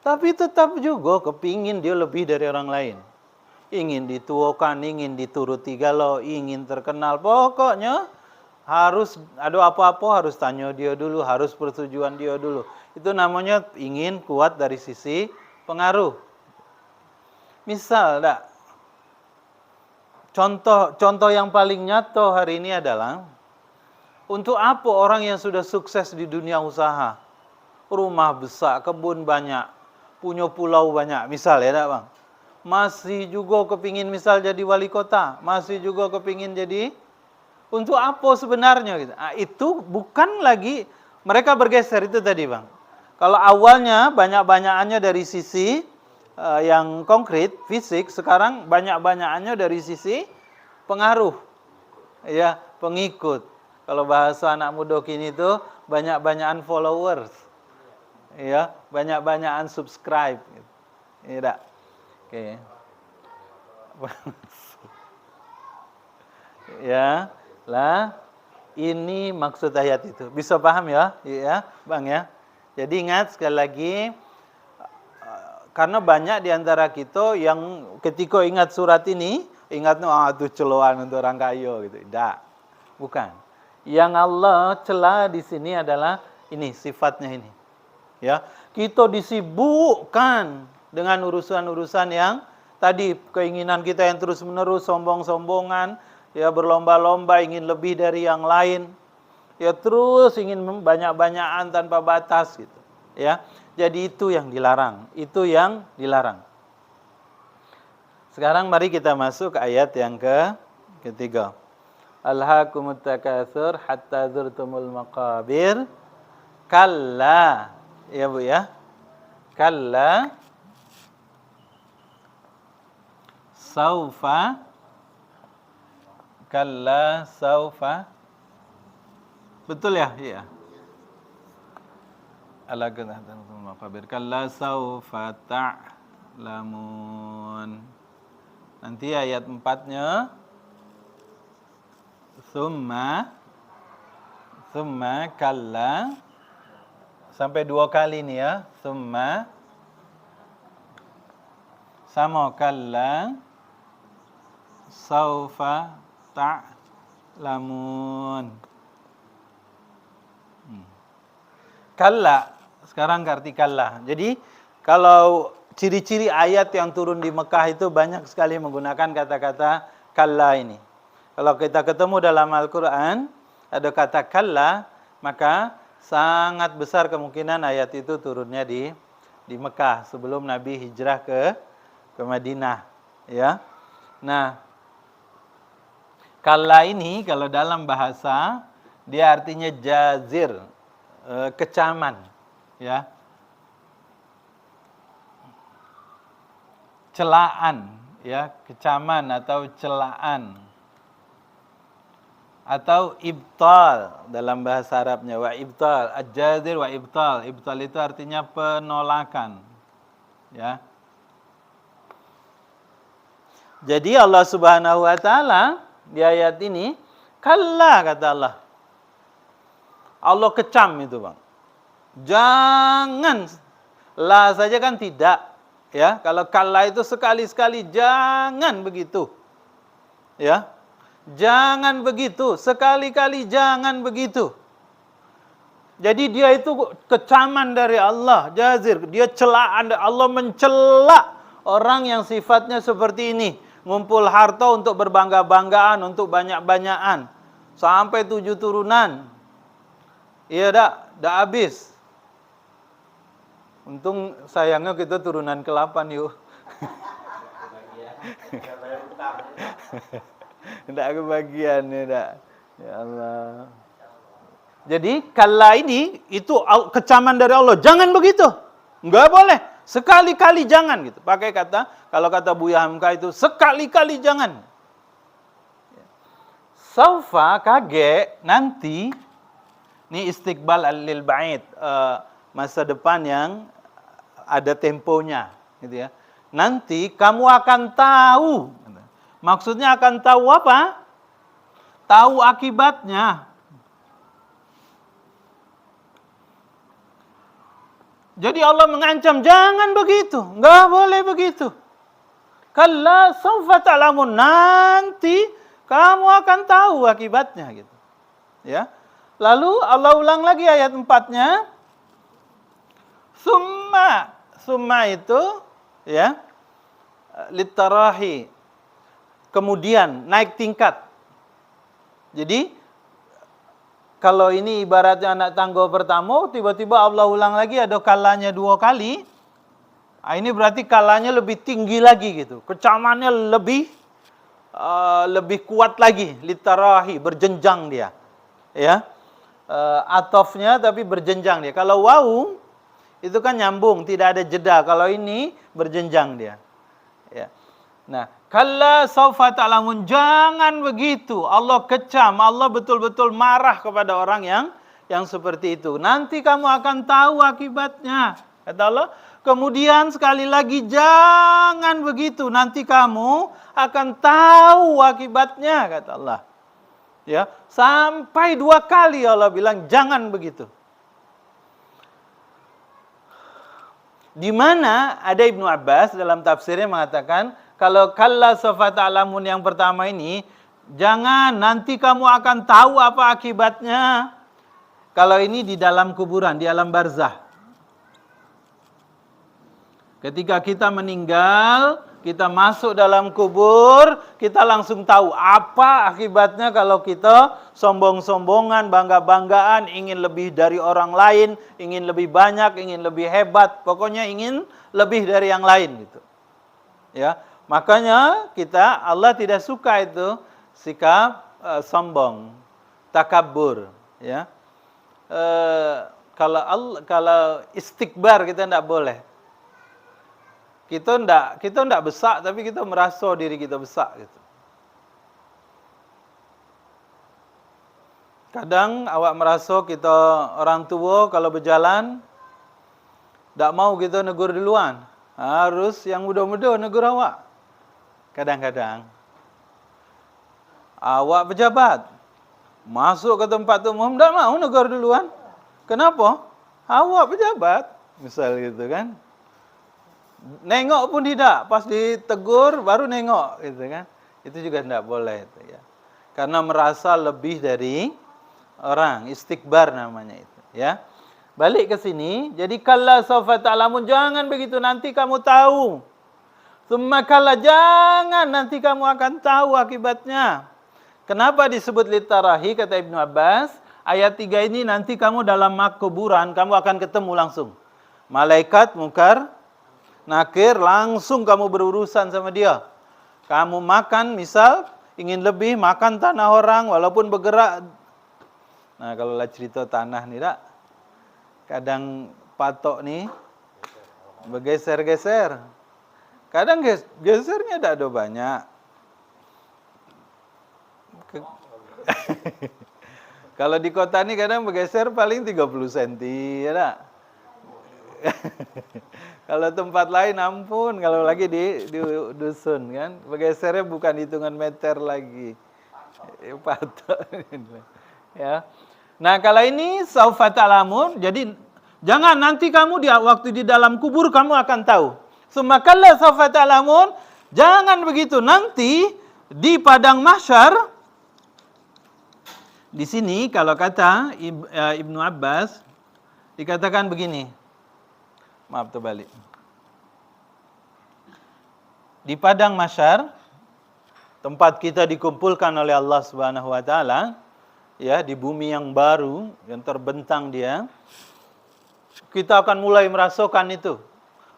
tapi tetap juga kepingin dia lebih dari orang lain. Ingin dituakan, ingin dituruti galau, ingin terkenal. Pokoknya harus ada apa-apa harus tanya dia dulu, harus persetujuan dia dulu. Itu namanya ingin kuat dari sisi pengaruh. Misal tak? Contoh yang paling nyata hari ini adalah untuk apa orang yang sudah sukses di dunia usaha, rumah besar, kebun banyak, punya pulau banyak, misal ya tak bang? Masih juga kepingin misal jadi wali kota, masih juga kepingin jadi, untuk apa sebenarnya gitu. Itu bukan lagi, mereka bergeser itu tadi bang. Kalau awalnya banyak-banyakannya dari sisi yang konkret, fisik, sekarang banyak-banyakannya dari sisi pengaruh, ya, pengikut. Kalau bahasa anak muda kini itu banyak-banyakan followers, ya, banyak-banyakan subscribe, gitu. Iya tak? Oke. Ya, lah ini maksud ayat itu. Bisa paham ya? Iya, Bang ya. Jadi ingat sekali lagi, karena banyak di antara kita yang ketika ingat surat ini, ingat itu celoan untuk orang kaya gitu. Tidak. Bukan. Yang Allah cela di sini adalah ini, sifatnya ini. Ya, kita disibukkan dengan urusan-urusan yang tadi, keinginan kita yang terus-menerus, sombong-sombongan, ya, berlomba-lomba ingin lebih dari yang lain, ya, terus ingin banyak-banyakan tanpa batas gitu, ya. Jadi itu yang dilarang, itu yang dilarang. Sekarang mari kita masuk ke ayat yang ketiga. Alhaakumut takatsur hatta zurtumul maqabir. Kalla, ya Bu ya. Kalla saufa, kalla saufa. Betul ya? Iya. Alhaakumul maqabir. Kalla saufa ta'lamun. Nanti ayat 4-nya summa kalla, sampai 2 kali nih ya. Summa sama kalla saufa ta'lamun. Kalla, sekarang arti kalla. Jadi kalau ciri-ciri ayat yang turun di Mekah itu banyak sekali menggunakan kata-kata kalla ini. Kalau kita ketemu dalam Al-Quran ada kata kalla, maka sangat besar kemungkinan ayat itu turunnya di Mekah sebelum Nabi hijrah ke Madinah, ya. Nah, kalla ini kalau dalam bahasa dia artinya jazir, kecaman, ya. Celaan, ya, kecaman atau celaan. Atau ibtal dalam bahasa Arabnya, wa ibtal, al-jazir wa ibtal. Ibtal itu artinya penolakan, ya. Jadi Allah Subhanahu wa taala di ayat ini, kalla kata Allah. Allah kecam itu, Bang. Jangan, la saja kan tidak, ya. Kalau kalla itu sekali-sekali, jangan begitu, ya. Jangan begitu, sekali-kali jangan begitu. Jadi dia itu kecaman dari Allah, jazir. Dia celaan, Allah mencela orang yang sifatnya seperti ini. Ngumpul harta untuk berbangga-banggaan, untuk banyak-banyakan. Sampai 7 turunan. Iya dah habis. Untung sayangnya kita turunan ke-8 yuk. Tidak kebagian ya, ya Allah. Jadi kalla ini itu kecaman dari Allah. Jangan begitu, nggak boleh. Sekali-kali jangan gitu. Pakai kata, kalau kata Buya Hamka itu sekali-kali jangan. Saufa kage nanti, ini istiqbal lil ba'id, masa depan yang ada temponya, gitu ya. Nanti kamu akan tahu. Maksudnya akan tahu apa? Tahu akibatnya. Jadi Allah mengancam, jangan begitu, enggak boleh begitu. Kalla sawfa ta'lamun, nanti kamu akan tahu akibatnya gitu. Ya. Lalu Allah ulang lagi ayat 4-nya. Summa itu ya litarahi, kemudian naik tingkat. Jadi kalau ini ibaratnya anak tangga pertama, tiba-tiba Allah ulang lagi ada kalanya 2 kali. Ini berarti kalanya lebih tinggi lagi gitu. Kecamannya lebih kuat lagi, litarahi, berjenjang dia. Ya. Atofnya tapi berjenjang dia. Kalau wau itu kan nyambung, tidak ada jeda. Kalau ini berjenjang dia. Ya. Nah, kalla saufa ta'lamun, jangan begitu. Allah kecam, Allah betul-betul marah kepada orang yang seperti itu. Nanti kamu akan tahu akibatnya. Kata Allah, kemudian sekali lagi jangan begitu, nanti kamu akan tahu akibatnya, kata Allah. Ya, sampai 2 kali Allah bilang jangan begitu. Di mana ada Ibnu Abbas dalam tafsirnya mengatakan, kalau kalla sawfa ta'lamun yang pertama ini, jangan, nanti kamu akan tahu apa akibatnya. Kalau ini di dalam kuburan, di alam barzah. Ketika kita meninggal, kita masuk dalam kubur, kita langsung tahu apa akibatnya kalau kita sombong-sombongan, bangga-banggaan, ingin lebih dari orang lain, ingin lebih banyak, ingin lebih hebat, pokoknya ingin lebih dari yang lain gitu. Ya, makanya Allah tidak suka itu sikap sombong, takabur, ya. Kalau istikbar kita tidak boleh. Kita enggak besar, tapi kita merasa diri kita besar gitu. Kadang awak merasa kita orang tua kalau berjalan enggak mau kita negur duluan. Harus yang muda-muda negur awak. Kadang-kadang awak pejabat masuk ke tempat umum enggak mau negur duluan. Kenapa? Awak pejabat, misal gitu kan. Nengok pun tidak, pas ditegur baru nengok gitu kan. Itu juga tidak boleh itu ya. Karena merasa lebih dari orang, istikbar namanya itu ya. Balik ke sini, jadi kalla sawfa ta'lamun, jangan begitu, nanti kamu tahu. Tsumma kalla, jangan, nanti kamu akan tahu akibatnya. Kenapa disebut litarahi kata Ibnu Abbas? Ayat 3 ini nanti kamu dalam kuburan kamu akan ketemu langsung malaikat Munkar Nakir, langsung kamu berurusan sama dia. Kamu makan, misal ingin lebih, makan tanah orang walaupun bergerak. Nah, kalau lah cerita tanah nih tak, kadang patok nih bergeser-geser. Kadang gesernya tak ada banyak. Kalau di kota nih kadang bergeser paling 30 cm, ya tak? Kalau tempat lain ampun, kalau lagi di dusun kan, bergesernya bukan hitungan meter lagi. Patok. Ya. Nah, kalau ini saufa ta'lamun, jadi jangan, nanti kamu waktu di dalam kubur kamu akan tahu. Tsumma kalla saufa ta'lamun, jangan begitu, nanti di padang mahsyar. Di sini kalau kata Ibnu Abbas dikatakan begini. Maaf terbalik. Di padang mahsyar, tempat kita dikumpulkan oleh Allah Subhanahu wa taala, ya, di bumi yang baru yang terbentang dia, kita akan mulai merasakan itu.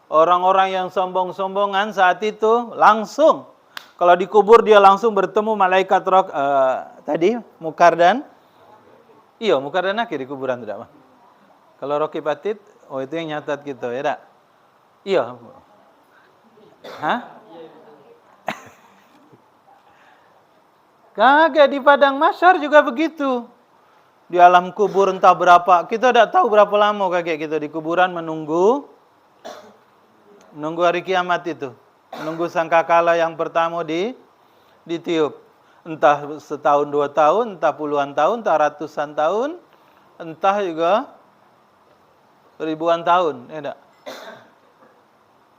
Orang-orang yang sombong-sombongan saat itu langsung, kalau dikubur dia langsung bertemu malaikat tadi Munkar dan Munkar dan Nakir di kuburan tidak, Pak? Kalau Rocky Patid, itu yang nyatat gitu, ya tak? Iya. Hah? Kagak, di padang mahsyar juga begitu. Di alam kubur entah berapa, kita tidak tahu berapa lama kakek kita di kuburan menunggu hari kiamat itu. Menunggu sangkakala yang pertama ditiup. Entah setahun, 2 tahun, entah puluhan tahun, entah ratusan tahun, entah juga ribuan tahun, ya tak?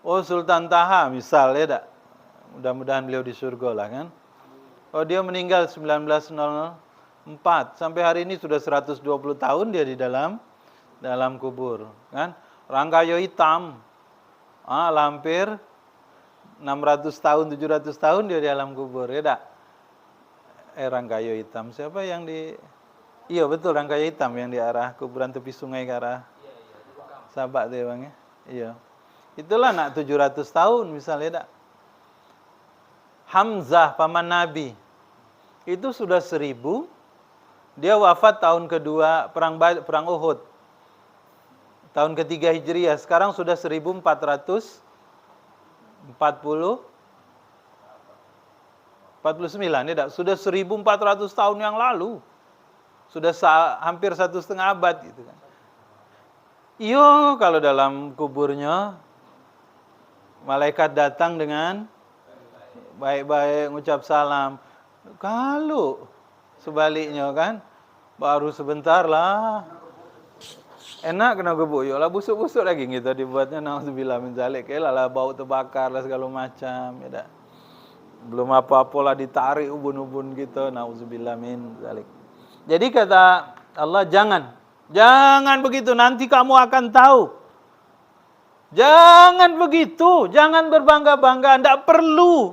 Oh, Sultan Taha misal, ya tak? Mudah-mudahan beliau di surga lah kan. Oh, dia meninggal 1904, sampai hari ini sudah 120 tahun dia di dalam kubur, kan? Rangkayo hitam, hampir 600 tahun, 700 tahun dia di alam kubur, ya tak? Rangkayo hitam, siapa yang di Iya betul, rangkaian hitam yang di arah kuburan tepi sungai ke arah Sabak tuh ya Bang ya. Iya. Itulah nak 700 tahun misalnya dak. Hamzah paman Nabi itu sudah 1000, dia wafat tahun kedua perang Uhud. Tahun ketiga Hijriah, sekarang sudah 1449 ya dak. Sudah 1400 tahun yang lalu. Sudah hampir 1,5 abad gitu kan. Iyo, kalau dalam kuburnya malaikat datang dengan baik-baik ngucap salam. Kalau sebaliknya kan baru sebentar lah. Enak kena gebuk lah busuk-busuk lagi gitu dibuatnya, nauzubillah min zalik. Lah bau terbakar lah segala macam ya dak. Belum apa-apa lah ditarik ubun-ubun gitu, nauzubillah min zalik. Jadi kata Allah, jangan begitu, nanti kamu akan tahu. Jangan begitu, jangan berbangga-bangga, tidak perlu.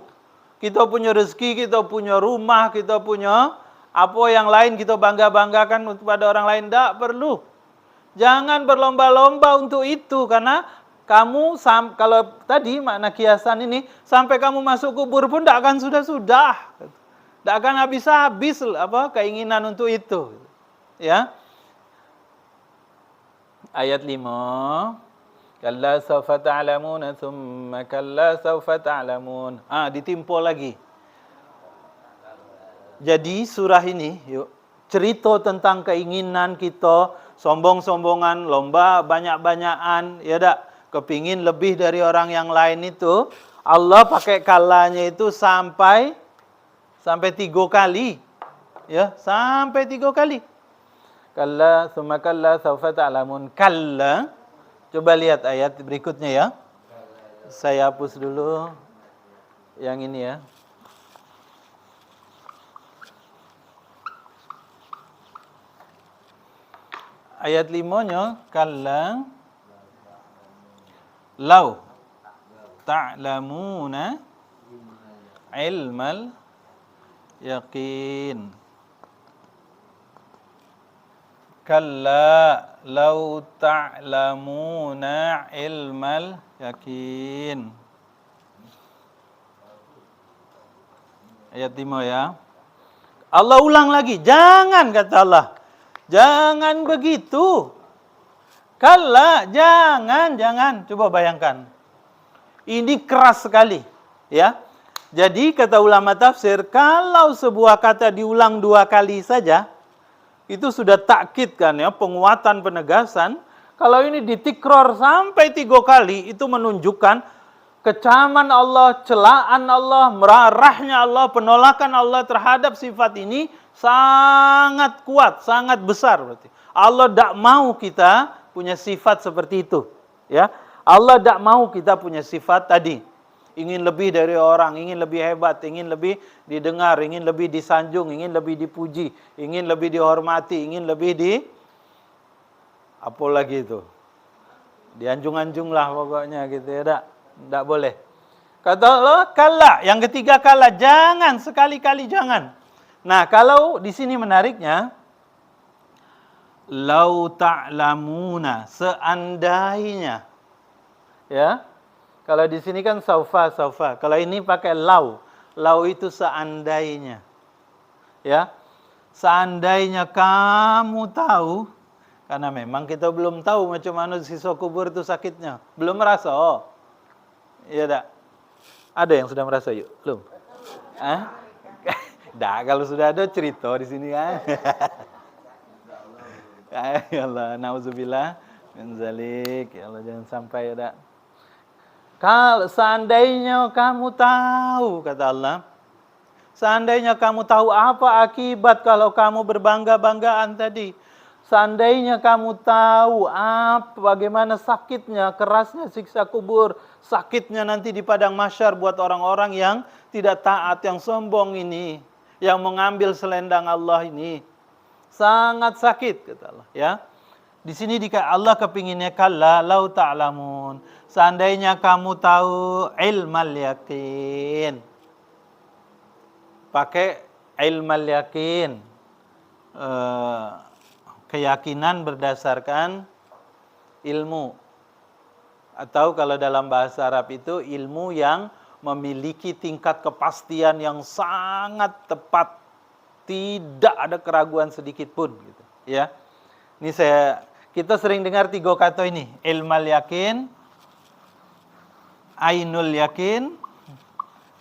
Kita punya rezeki, kita punya rumah, kita punya apa yang lain kita bangga-banggakan kepada orang lain, tidak perlu. Jangan berlomba-lomba untuk itu, karena kamu, kalau tadi makna kiasan ini, sampai kamu masuk kubur pun tidak akan sudah-sudah. Tidak akan habis-habis keinginan untuk itu. Ya. Ayat 5. Kalla sawfa ta'lamun thumma kalla sawfa ta'lamun. Ditimpa lagi. Jadi surah ini cerita tentang keinginan kita, sombong-sombongan, lomba banyak-banyakan, ya dak, kepingin lebih dari orang yang lain itu, Allah pakai kalanya itu sampai 3 kali. Ya, sampai 3 kali. Kalla summa kalla sawfa ta'lamun. Kalla. Coba lihat ayat berikutnya ya. Saya hapus dulu yang ini ya. Ayat 5-nya kalla law ta'lamuna ilmal yaqin. Kalla law ta'lamuna ilmal yaqin. Ayat 5 ya. Allah ulang lagi, jangan kata Allah. Jangan begitu. Kalla, jangan. Coba bayangkan. Ini keras sekali, ya. Jadi kata ulama tafsir, kalau sebuah kata diulang 2 kali saja, itu sudah takkid kan ya, penguatan, penegasan. Kalau ini ditikror sampai 3 kali, itu menunjukkan kecaman Allah, celaan Allah, marahnya Allah, penolakan Allah terhadap sifat ini sangat kuat, sangat besar berarti. Allah tidak mau kita punya sifat seperti itu, ya. Allah tidak mau kita punya sifat tadi. Ingin lebih dari orang, ingin lebih hebat, ingin lebih didengar, ingin lebih disanjung, ingin lebih dipuji, ingin lebih dihormati, ingin lebih apa lagi itu? Dianjung-anjung lah pokoknya gitu ya, tidak boleh. Kata Allah, kalla, yang ketiga kalla, jangan, sekali-kali jangan. Nah, kalau di sini menariknya, lau ta'lamuna, seandainya. Ya. Kalau di sini kan saufa. Kalau ini pakai lau. Lau itu seandainya. Ya. Seandainya kamu tahu, karena memang kita belum tahu macam mana sisa kubur itu sakitnya. Belum merasa. Oh. Iya tak? Ada yang sudah merasa yuk? Belum? Dah, kalau sudah ada cerita di sini kan. Ya Allah, nauzubillah min zalik. Ya Allah, jangan sampai ada. Kalau seandainya kamu tahu, kata Allah, seandainya kamu tahu apa akibat kalau kamu berbangga-banggaan tadi. Seandainya kamu tahu bagaimana sakitnya, kerasnya siksa kubur, sakitnya nanti di padang mahsyar buat orang-orang yang tidak taat, yang sombong ini, yang mengambil selendang Allah ini. Sangat sakit, kata Allah. Ya. Di sini Allah kepinginnya kalla lau ta'lamun. Seandainya kamu tahu ilmal yaqin. Pakai ilmal yaqin. keyakinan berdasarkan ilmu. Atau kalau dalam bahasa Arab itu ilmu yang memiliki tingkat kepastian yang sangat tepat. Tidak ada keraguan sedikit pun gitu, ya. Ini kita sering dengar 3 kata ini, ilmal yakin, ainul yakin,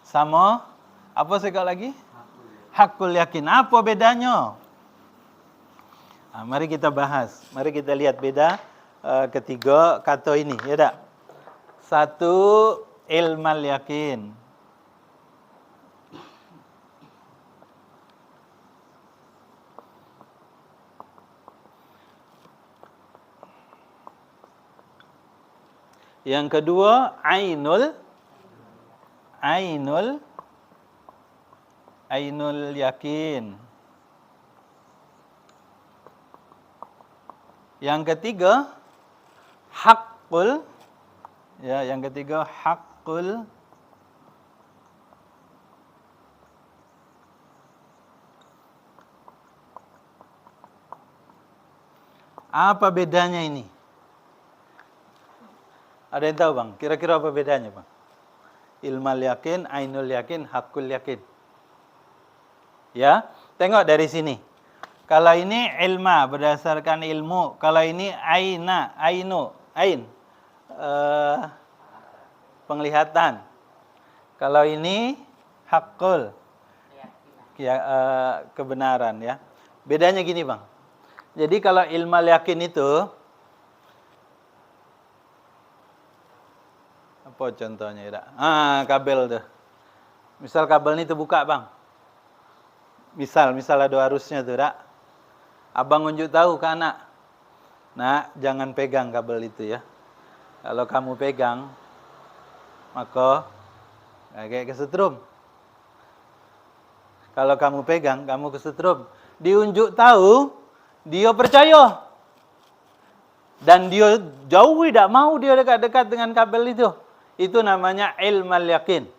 sama apa sekali lagi? Hakul yakin. Apa bedanya? Nah, mari kita bahas. Mari kita lihat beda ketiga kata ini, ya tak? Satu, ilmal yakin. Yang kedua, ainul yakin. Yang ketiga, hakul. Ya, yang ketiga, hakul. Apa bedanya ini? Ada yang tahu, Bang? Kira-kira apa bedanya, Bang? Ilmal yakin, ainul yakin, hakul yakin. Ya, tengok dari sini. Kalau ini ilma, berdasarkan ilmu. Kalau ini ain. Penglihatan. Kalau ini hakul. Kebenaran, ya. Bedanya gini, Bang. Jadi kalau ilmal yakin itu, apa contohnya, ya? Kabel tuh. Misal kabel ini terbuka, Bang. Misal ada arusnya tuh, tak? Abang unjuk tahu ke anak. Nah, jangan pegang kabel itu, ya. Kalau kamu pegang, maka kayak kesetrum. Kalau kamu pegang, kamu kesetrum. Diunjuk tahu, dia percaya. Dan dia jauh tidak mau dia dekat-dekat dengan kabel itu. Itu namanya ilmal yakin.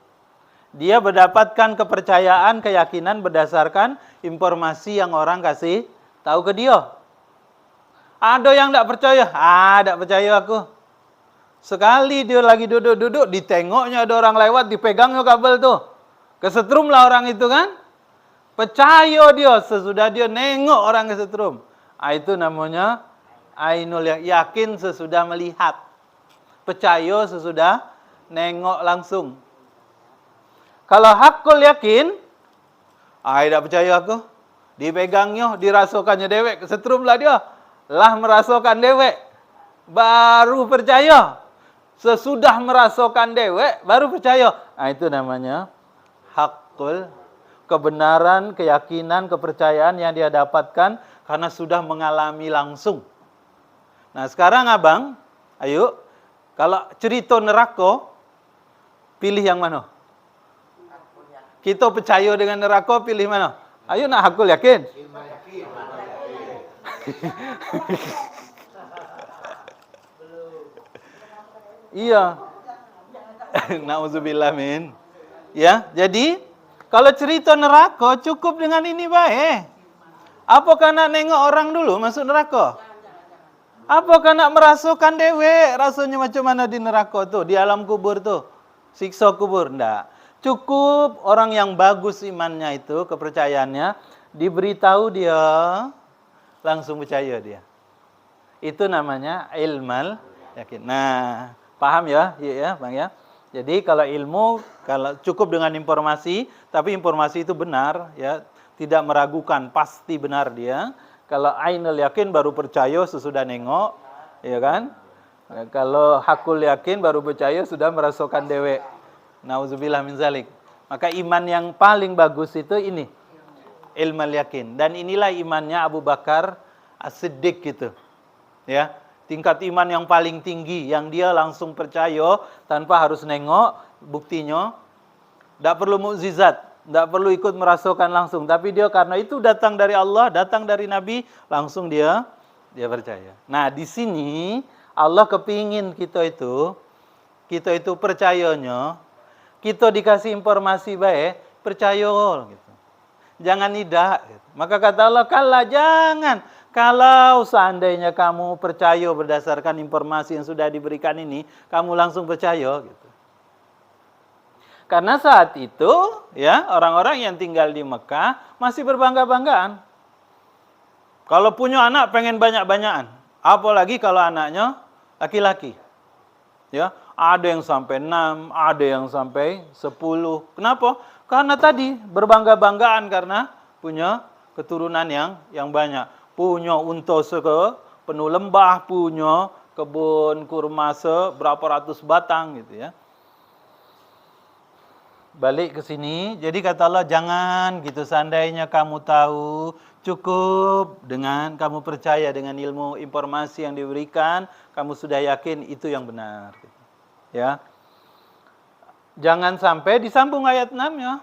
Dia mendapatkan kepercayaan, keyakinan berdasarkan informasi yang orang kasih tahu ke dia. Ada yang tidak percaya. Tidak percaya aku. Sekali dia lagi duduk-duduk, ditengoknya ada orang lewat, dipegangnya kabel tuh. Kesetrum lah orang itu kan. Percaya dia sesudah dia nengok orang kesetrum. Itu namanya ainul yakin sesudah melihat. Percaya sesudah nengok langsung. Kalau hakul yakin, tidak percaya aku. Dipegangnya, dirasakannya dewek, kesetrum lah dia. Lah merasakan dewek, baru percaya. Sesudah merasakan dewek, baru percaya. Itu namanya hakul, kebenaran, keyakinan, kepercayaan yang dia dapatkan karena sudah mengalami langsung. Nah sekarang abang, ayo, kalau cerita neraka, pilih yang mana? Kita percaya dengan neraka, pilih mana? Ayo nak hakul yakin. Iya. Nauzubillah min. Ya, jadi kalau cerita neraka cukup dengan ini baik. Apakah nak nengok orang dulu masuk neraka? Apakah nak merasakan dewek rasanya macam mana di neraka tuh, di alam kubur tuh? Siksa kubur enggak. Cukup orang yang bagus imannya itu, kepercayaannya, diberitahu dia, langsung percaya dia. Itu namanya ilmal yakin. Nah, paham ya? Iya, Bang ya. Jadi kalau ilmu, kalau cukup dengan informasi, tapi informasi itu benar, ya, tidak meragukan, pasti benar dia. Kalau ainul yakin baru percaya sesudah nengok, ya kan? Kalau hakul yakin baru percaya sudah merasakan dewek. Nauzubillah min zalik. Maka iman yang paling bagus itu ini, ilmal yakin. Dan inilah imannya Abu Bakar As-Siddiq gitu. Ya, tingkat iman yang paling tinggi, yang dia langsung percaya tanpa harus nengok buktinya. Tidak perlu mukjizat, tidak perlu ikut merasakan langsung, tapi dia karena itu datang dari Allah, datang dari Nabi, langsung dia percaya. Nah, di sini Allah kepingin kita itu percayanya, kita dikasih informasi baik, percaya gitu. Jangan tidak. Maka kata Allah, kalla jangan. Kalau seandainya kamu percaya berdasarkan informasi yang sudah diberikan ini, kamu langsung percaya gitu. Karena saat itu ya orang-orang yang tinggal di Mekah masih berbangga-banggaan. Kalau punya anak pengen banyak-banyakan, apalagi kalau anaknya laki-laki. Ya, ada yang sampai 6, ada yang sampai 10. Kenapa? Karena tadi berbangga-banggaan karena punya keturunan yang banyak. Punya unta penuh lembah, punya kebun kurma berapa ratus batang gitu ya. Balik ke sini, jadi kata Allah, jangan gitu, seandainya kamu tahu, cukup dengan kamu percaya dengan ilmu informasi yang diberikan, kamu sudah yakin itu yang benar. Ya, jangan sampai disambung ayat 6-nya.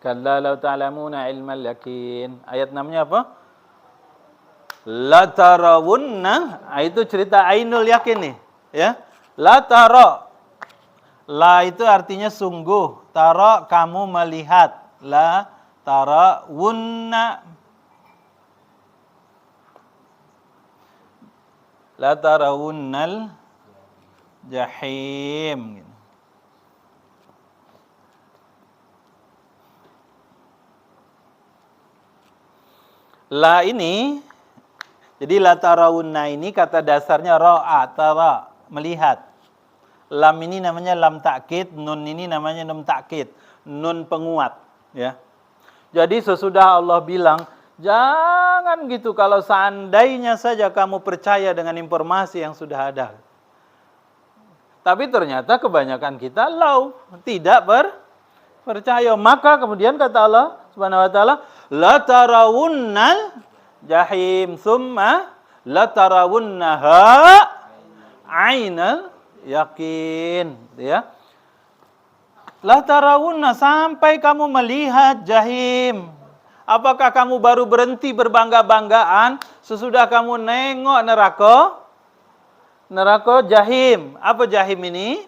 Kalla law ta'lamuna ilmal yakin. Ayat 6-nya apa? La tarawunna, itu cerita ainul yakin nih, ya. La tara. La itu artinya sungguh, tara kamu melihat. La tarawunna. La tarawunnal jahim. La ini, jadi la tarawunna ini kata dasarnya ra'a, tara, melihat. Lam ini namanya lam takkid, nun ini namanya nun takkid, nun penguat, ya. Jadi sesudah Allah bilang, jangan gitu kalau seandainya saja kamu percaya dengan informasi yang sudah ada. Tapi ternyata kebanyakan kita tidak percaya. Maka kemudian kata Allah Subhanahu wa taala, la tarawunnal jahim summa la tarawunnaha ainal yakin, ya. La tarawunna, sampai kamu melihat jahim. Apakah kamu baru berhenti berbangga-banggaan sesudah kamu nengok neraka? Neraka jahim. Apa jahim ini?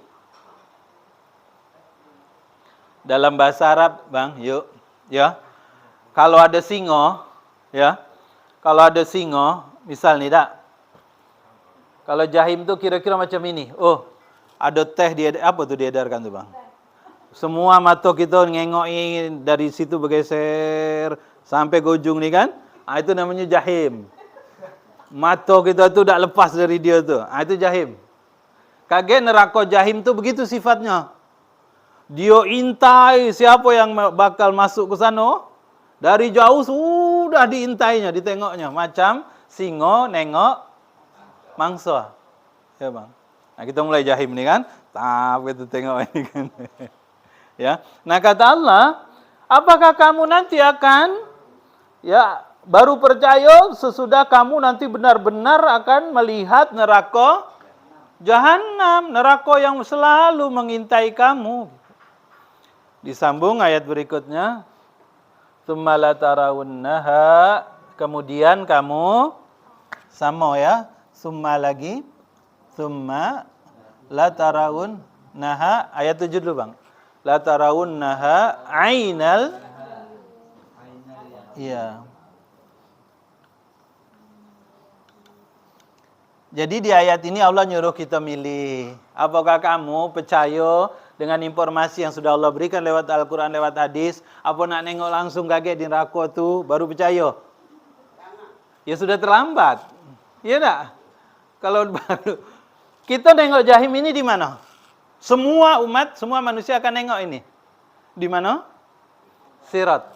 Dalam bahasa Arab, Bang, yuk, ya. Kalau ada singo, ya. Kalau ada singo, misal nih, tak. Kalau jahim tuh kira-kira macam ini. Oh, ada teh apa tuh diedarkan tuh, Bang? Semua mata kita ngengok dari situ bergeser sampai ke ujung nih kan? Itu namanya jahim. Mata kita tuh tak lepas dari dia tuh. Itu jahim. Kaget neraka jahim tuh begitu sifatnya. Dia intai siapa yang bakal masuk ke sana. Dari jauh sudah diintainya, ditengoknya. Macam singo nengok mangsa. Ya, Bang. Nah, kita mulai jahim nih kan. Tapi itu tengok ini kan. Ya. Nah, kata Allah, apakah kamu nanti akan baru percaya sesudah kamu nanti benar-benar akan melihat neraka Jahannam, neraka yang selalu mengintai kamu. Disambung ayat berikutnya. Tsumma la tarawunnaha, kemudian kamu sama ya. Summa lagi. Summa la tarawunnaha, ayat 7 dulu, Bang. La tarawunnaha ainal, iya. Jadi di ayat ini Allah nyuruh kita milih. Apakah kamu percaya dengan informasi yang sudah Allah berikan lewat Al-Quran, lewat hadis? Apa nak nengok langsung kaget di neraka tu baru percaya? Ya sudah terlambat. Iya tak? Kalau baru kita nengok jahim ini di mana? Semua umat, semua manusia akan nengok ini. Di mana? Sirat.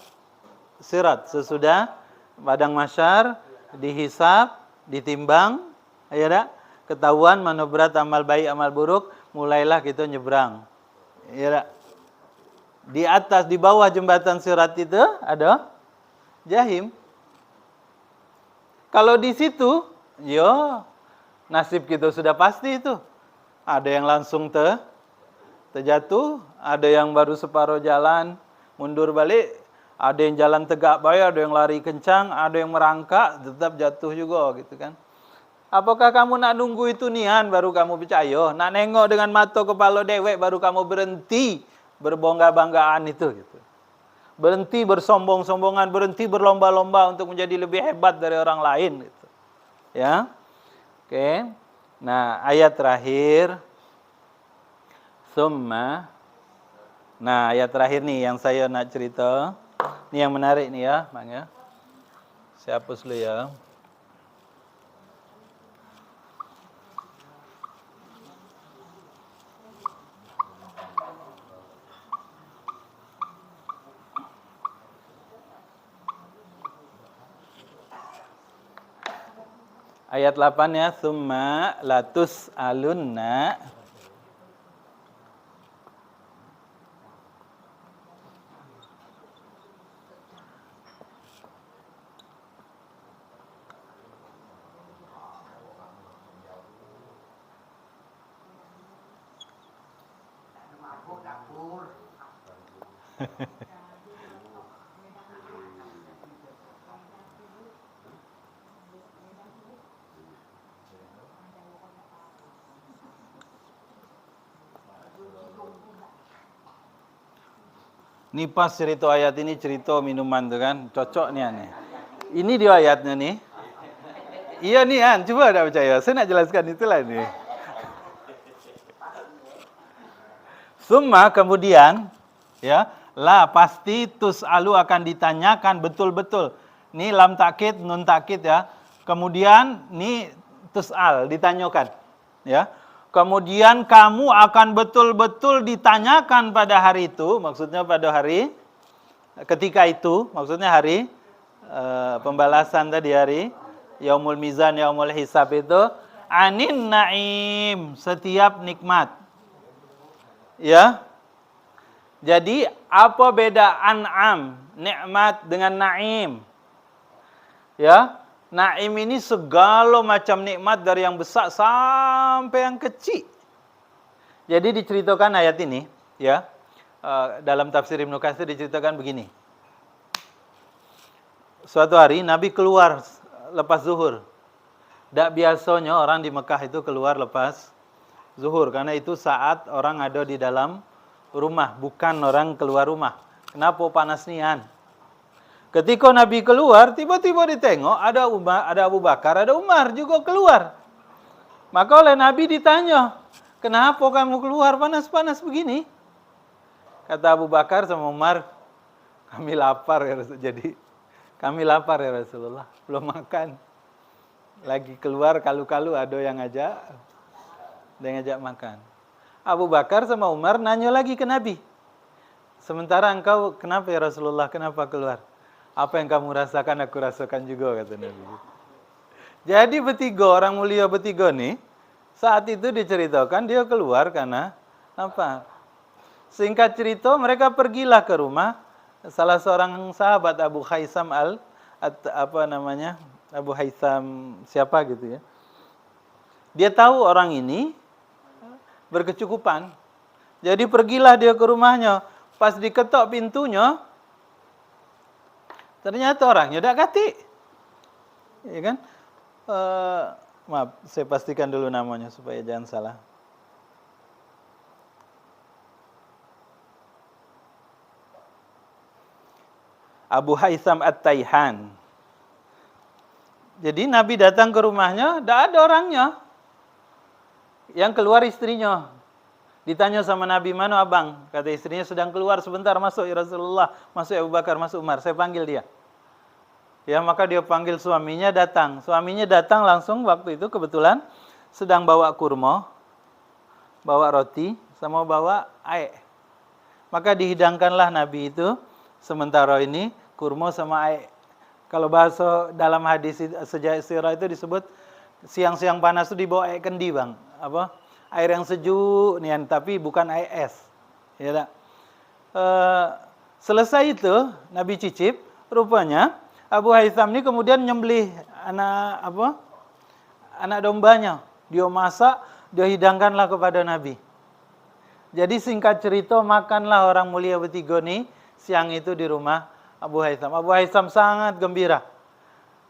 Sirat. Sesudah padang mahsyar, dihisab, ditimbang, ya tak? Ketahuan mana berat amal baik, amal buruk, mulailah kita nyebrang. Ya tak? Di atas, di bawah jembatan sirat itu ada jahim. Kalau di situ, nasib kita sudah pasti itu. Ada yang langsung terjatuh, ada yang baru separuh jalan, mundur balik, ada yang jalan tegak baik, ada yang lari kencang, ada yang merangkak, tetap jatuh juga gitu kan. Apakah kamu nak nunggu itu nian baru kamu percaya? Nak nengok dengan mata kepala dewek baru kamu berhenti berbangga-banggaan itu gitu. Berhenti bersombong-sombongan, berhenti berlomba-lomba untuk menjadi lebih hebat dari orang lain gitu. Ya. Oke. Nah, ayat terakhir summa. Nah, ayat terakhir nih yang saya nak cerita. Ini yang menarik nih ya, Bang ya. Saya hapus dulu ya. Ayat 8 ya, summa latus alunna. Ini pas cerita ayat ini, cerita minuman tuh kan, cocok nih aneh. Ini dia ayatnya nih. Iya nih An, coba ada percaya. Saya nak jelaskan itulah nih. Summa kemudian, ya, la pasti tus'alu akan ditanyakan betul-betul. Ini lam takkid, nun takkid ya. Kemudian ini tus'al, ditanyakan. Ya. Kemudian kamu akan betul-betul ditanyakan pada hari itu, maksudnya pada hari ketika itu, maksudnya hari pembalasan tadi, hari yaumul mizan, yaumul hisab itu, anin naim, setiap nikmat. Ya. Jadi apa beda an'am, nikmat dengan naim? Ya. Naim ini segala macam nikmat dari yang besar sampai yang kecil. Jadi diceritakan ayat ini, ya, dalam tafsir Ibnu Katsir diceritakan begini. Suatu hari Nabi keluar lepas zuhur. Tak biasanya orang di Mekah itu keluar lepas zuhur, karena itu saat orang ada di dalam rumah, bukan orang keluar rumah. Kenapa panas nian? Ketika Nabi keluar, tiba-tiba ditengok ada Abu Bakar, ada Umar juga keluar. Maka oleh Nabi ditanya, kenapa kamu keluar panas-panas begini? Kata Abu Bakar sama Umar, kami lapar ya Rasul. Jadi kami lapar ya Rasulullah, belum makan. Lagi keluar kalu-kalu ada yang ngajak makan. Abu Bakar sama Umar nanya lagi ke Nabi. Sementara engkau kenapa ya Rasulullah, kenapa keluar? Apa yang kamu rasakan, aku rasakan juga, kata Nabi. Jadi bertiga, orang mulia bertiga nih, saat itu diceritakan dia keluar karena apa? Singkat cerita, mereka pergilah ke rumah salah seorang sahabat, Abu Haitham Abu Haitham siapa gitu ya. Dia tahu orang ini berkecukupan. Jadi pergilah dia ke rumahnya. Pas diketok pintunya, ternyata orangnya dak kati. Ya kan? Maaf, saya pastikan dulu namanya supaya jangan salah. Abu Haitham At-Taihan. Jadi Nabi datang ke rumahnya, tidak ada orangnya. Yang keluar istrinya. Ditanya sama Nabi, mana abang? Kata istrinya, sedang keluar sebentar, masuk ya Rasulullah. Masuk ya Abu Bakar, masuk Umar. Saya panggil dia. Ya, maka dia panggil suaminya datang. Suaminya datang langsung waktu itu kebetulan sedang bawa kurma, bawa roti, sama bawa air. Maka dihidangkanlah Nabi itu sementara ini kurma sama air. Kalau bahasa dalam hadis sejarah sirah itu disebut siang-siang panas itu dibawa air kendi, Bang. Apa? Air yang sejuk nih, tapi bukan air es. Ya tak? Selesai itu Nabi cicip, rupanya Abu Haitham ini kemudian nyembelih anak dombanya. Dia masak, dia hidangkanlah kepada Nabi. Jadi singkat cerita, makanlah orang mulia bertiga nih siang itu di rumah Abu Haitham. Abu Haitham sangat gembira.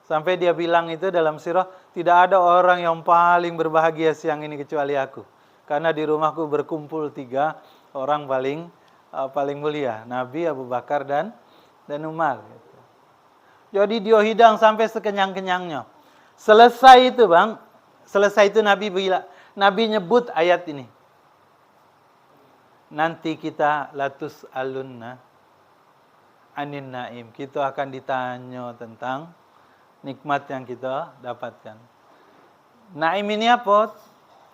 Sampai dia bilang itu dalam sirah, tidak ada orang yang paling berbahagia siang ini kecuali aku. Karena di rumahku berkumpul 3 orang paling mulia. Nabi, Abu Bakar, dan dan Umar. Jadi dia hidang sampai sekenyang-kenyangnya. Selesai itu Nabi nyebut ayat ini. Nanti kita latus alunna anin naim. Kita akan ditanya tentang nikmat yang kita dapatkan. Naim ini apa?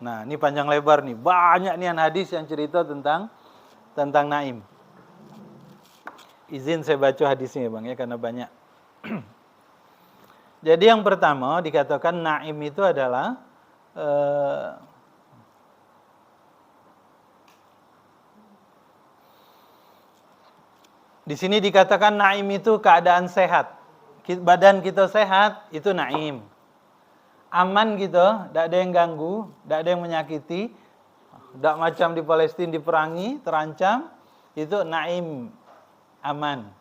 Nah, ini panjang lebar nih. Banyak nih hadis yang cerita tentang naim. Izin saya baca hadisnya Bang ya, karena banyak. Jadi yang pertama dikatakan naim itu adalah di sini dikatakan naim itu keadaan sehat. Badan kita sehat, itu naim. Aman gitu, tidak ada yang ganggu, tidak ada yang menyakiti. Tidak macam di Palestina diperangi, terancam. Itu naim, aman.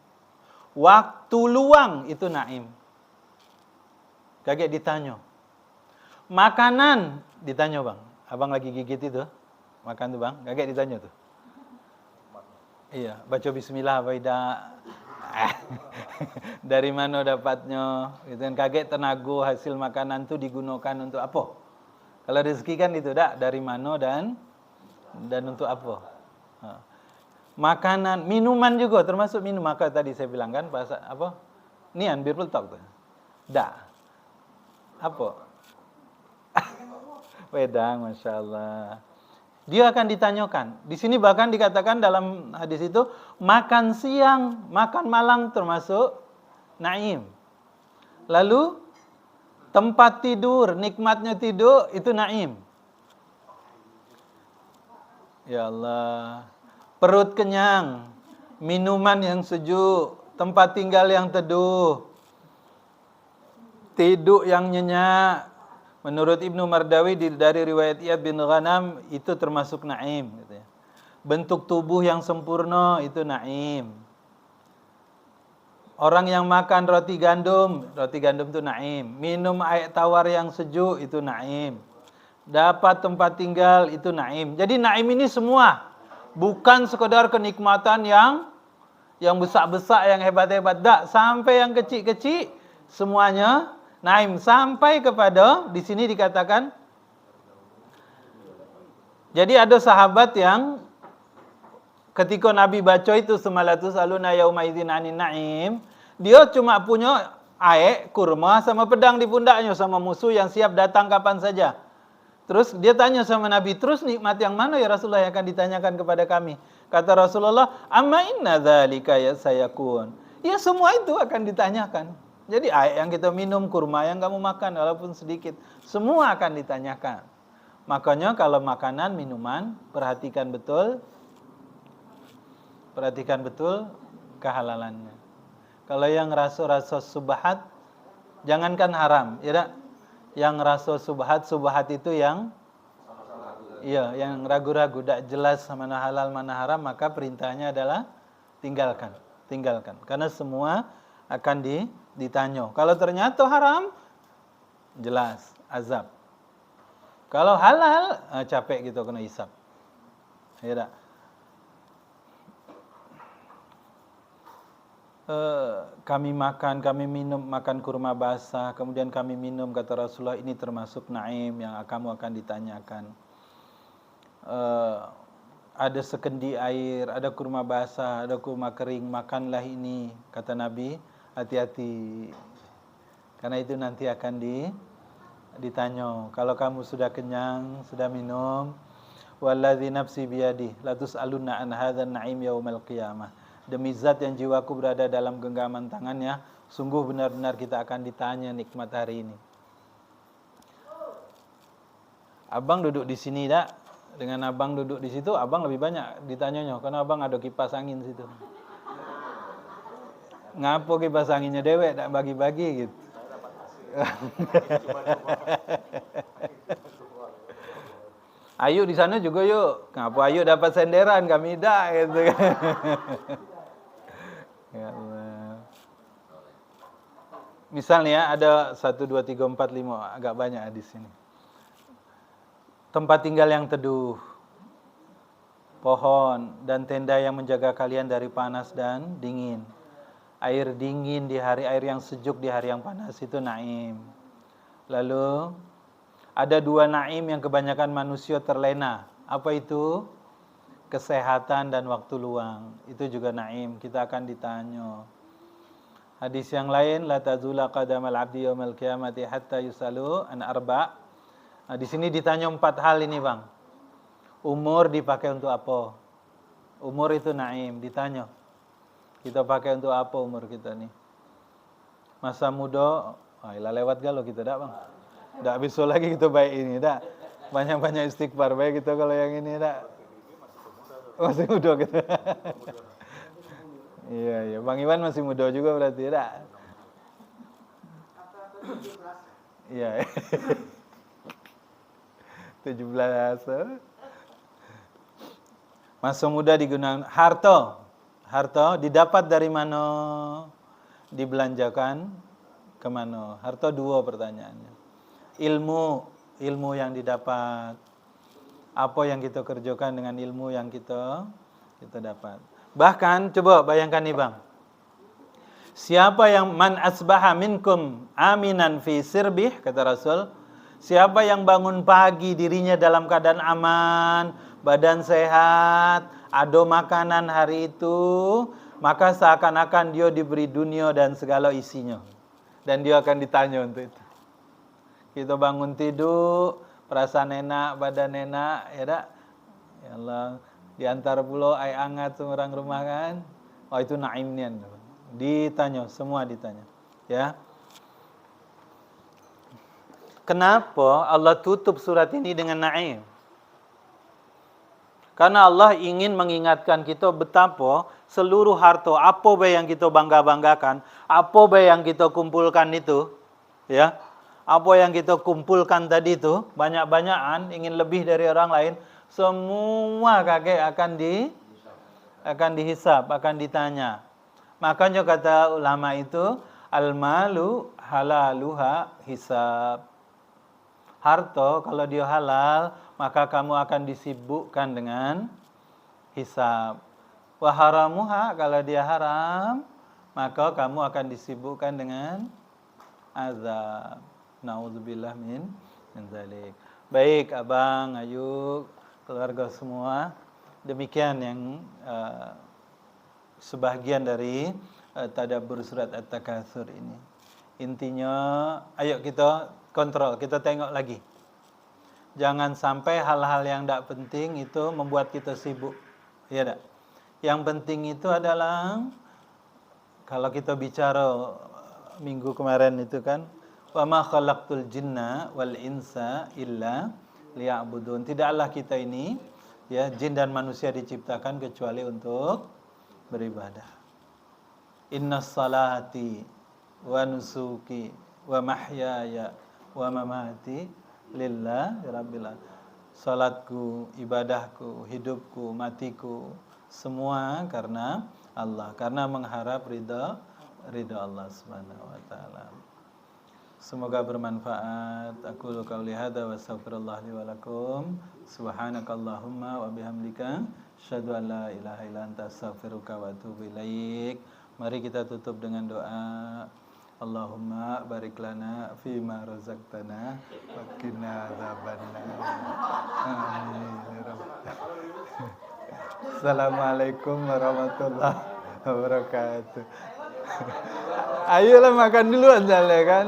Waktu luang, itu naim. Kaget ditanya. Makanan, ditanya Bang. Abang lagi gigit itu, makan tuh Bang. Kaget ditanya tuh. Iya, baca bismillah apa tidak? Dari mana dapatnya? Gitu kan, kaget tenaga hasil makanan itu digunakan untuk apa? Kalau rezeki kan itu dari mana dan untuk apa? Makanan, minuman juga termasuk minum. Maka tadi saya bilang kan bahasa apa? Nian bir talk tuh. Apa? Wedang, Masya Allah. Dia akan ditanyakan. Di sini bahkan dikatakan dalam hadis itu, makan siang, makan malam termasuk naim. Lalu, tempat tidur, nikmatnya tidur, itu naim. Ya Allah. Perut kenyang, minuman yang sejuk, tempat tinggal yang teduh, tidur yang nyenyak. Menurut Ibnu Mardawi dari riwayat Iyad bin Ghanam itu termasuk naim. Bentuk tubuh yang sempurna itu naim. Orang yang makan roti gandum itu naim. Minum air tawar yang sejuk itu naim. Dapat tempat tinggal itu naim. Jadi naim ini semua, bukan sekedar kenikmatan yang besar-besar, yang hebat-hebat. Tak, sampai yang kecil-kecil semuanya naim, sampai kepada di sini dikatakan. Jadi ada sahabat yang ketika Nabi baca itu semalatus aluna yauma idzin anin naim, dia cuma punya air, kurma sama pedang di pundaknya sama musuh yang siap datang kapan saja. Terus dia tanya sama Nabi, terus nikmat yang mana ya Rasulullah yang akan ditanyakan kepada kami? Kata Rasulullah, amma inna dzalika yasayakun. Ya semua itu akan ditanyakan. Jadi air yang kita minum, kurma yang kamu makan walaupun sedikit, semua akan ditanyakan. Makanya kalau makanan, minuman, perhatikan betul kehalalannya. Kalau yang rasa-rasa subhat, jangankan haram, ya tak? Yang rasa subhat itu yang yang ragu-ragu, tidak jelas mana halal mana haram, maka perintahnya adalah tinggalkan. Karena semua akan ditanya. Kalau ternyata haram, jelas azab. Kalau halal, capek gitu kena hisab. Ya tak? Kami minum, makan kurma basah, kemudian kami minum, kata Rasulullah, ini termasuk naim yang kamu akan ditanyakan. Ada sekendi air, ada kurma basah, ada kurma kering, makanlah ini, kata Nabi, hati-hati. Karena itu nanti akan ditanya. Kalau kamu sudah kenyang, sudah minum, wallazi nafsi biyadi, la tus'alunna an hadzal na'im yaumal qiyamah. Demi zat yang jiwaku berada dalam genggaman tangannya, sungguh benar-benar kita akan ditanya nikmat hari ini. Abang duduk di sini tak? Dengan abang duduk di situ, abang lebih banyak ditanyanya, karena abang ada kipas angin situ. Ngapo kipas anginnya dewek tak bagi-bagi gitu. Ayo di sana juga yuk. Ngapa ayo dapat senderan, kami dah gitu kan. Ya Allah. Misalnya ada 1 2 3 4 5, agak banyak di sini. Tempat tinggal yang teduh, pohon dan tenda yang menjaga kalian dari panas dan dingin. Air dingin di hari, air yang sejuk di hari yang panas itu naim. Lalu ada 2 naim yang kebanyakan manusia terlena. Apa itu? Kesehatan dan waktu luang. Itu juga naim. Kita akan ditanya. Hadis yang lain, la tazula qadamal abdi yaumal qiyamati hatta yusalu an arba'. Nah, di sini ditanya 4 hal ini, Bang. Umur dipakai untuk apa? Umur itu naim, ditanya. Kita pakai untuk apa umur kita nih? Masa muda, lewat galau kita dak, Bang. Dak bisa lagi kita baik ini, dak. Banyak-banyak istighfar baik kita kalau yang ini, dak. Masih muda kita. Iya, Bang Iwan masih muda juga berarti, dak. Iya. 17. Masa muda digunakan. Harta didapat dari mana? Dibelanjakan kemana? Harta 2 pertanyaannya. Ilmu yang didapat. Apa yang kita kerjakan dengan ilmu yang kita dapat. Bahkan coba bayangkan nih, Bang. Siapa yang man asbaha minkum aminan fi sirbih, kata Rasul, siapa yang bangun pagi dirinya dalam keadaan aman, badan sehat, ada makanan hari itu, maka seakan-akan dia diberi dunia dan segala isinya. Dan dia akan ditanya untuk itu. Kita bangun tidur, perasaan enak, badan enak, ya tak? Ya Allah, diantar pulau air hangat semua rumah kan. Oh itu naimnya. Ditanya, semua ditanya. Ya. Kenapa Allah tutup surat ini dengan naim? Karena Allah ingin mengingatkan kita betapa seluruh harta, apa baik yang kita bangga-banggakan, apa baik yang kita kumpulkan itu, ya, apa yang kita kumpulkan tadi itu, banyak-banyakan, ingin lebih dari orang lain, semua kakek akan dihisab, akan ditanya. Makanya kata ulama itu, al-malu halaluha hisab. Harta kalau dia halal, maka kamu akan disibukkan dengan hisab. Wa haramuha, kalau dia haram, maka kamu akan disibukkan dengan azab. Nauzubillah min zalik. Baik, Abang, Ayu, keluarga semua. Demikian yang sebahagian dari tadabbur surat At-Takatsur ini. Intinya, ayo kita kontrol, kita tengok lagi. Jangan sampai hal-hal yang tidak penting itu membuat kita sibuk. Ya tak? Yang penting itu adalah, kalau kita bicara minggu kemarin itu kan, wa ma khalaqtul jinna wal insa illa liya'budun. Tidaklah kita ini, ya, jin dan manusia diciptakan kecuali untuk beribadah. Innas salati wa nusuki wa mahyaya wa mamati lillahi rabbil alamin. Salatku, ibadahku, hidupku, matiku, semua karena Allah, karena mengharap ridha Allah Subhanahu wa taala. Semoga bermanfaat. Aku qauli hadza wa astaghfirullah li wa lakum. Subhanakallahumma wa bihamdika asyhadu an la ilaha illa anta astaghfiruka wa atubu ilaik. Mari kita tutup dengan doa. Allahumma barik lana fima razaqtana wa qina adzabannar. Amin. Assalamualaikum warahmatullahi wabarakatuh. Ayolah makan dulu aja kan.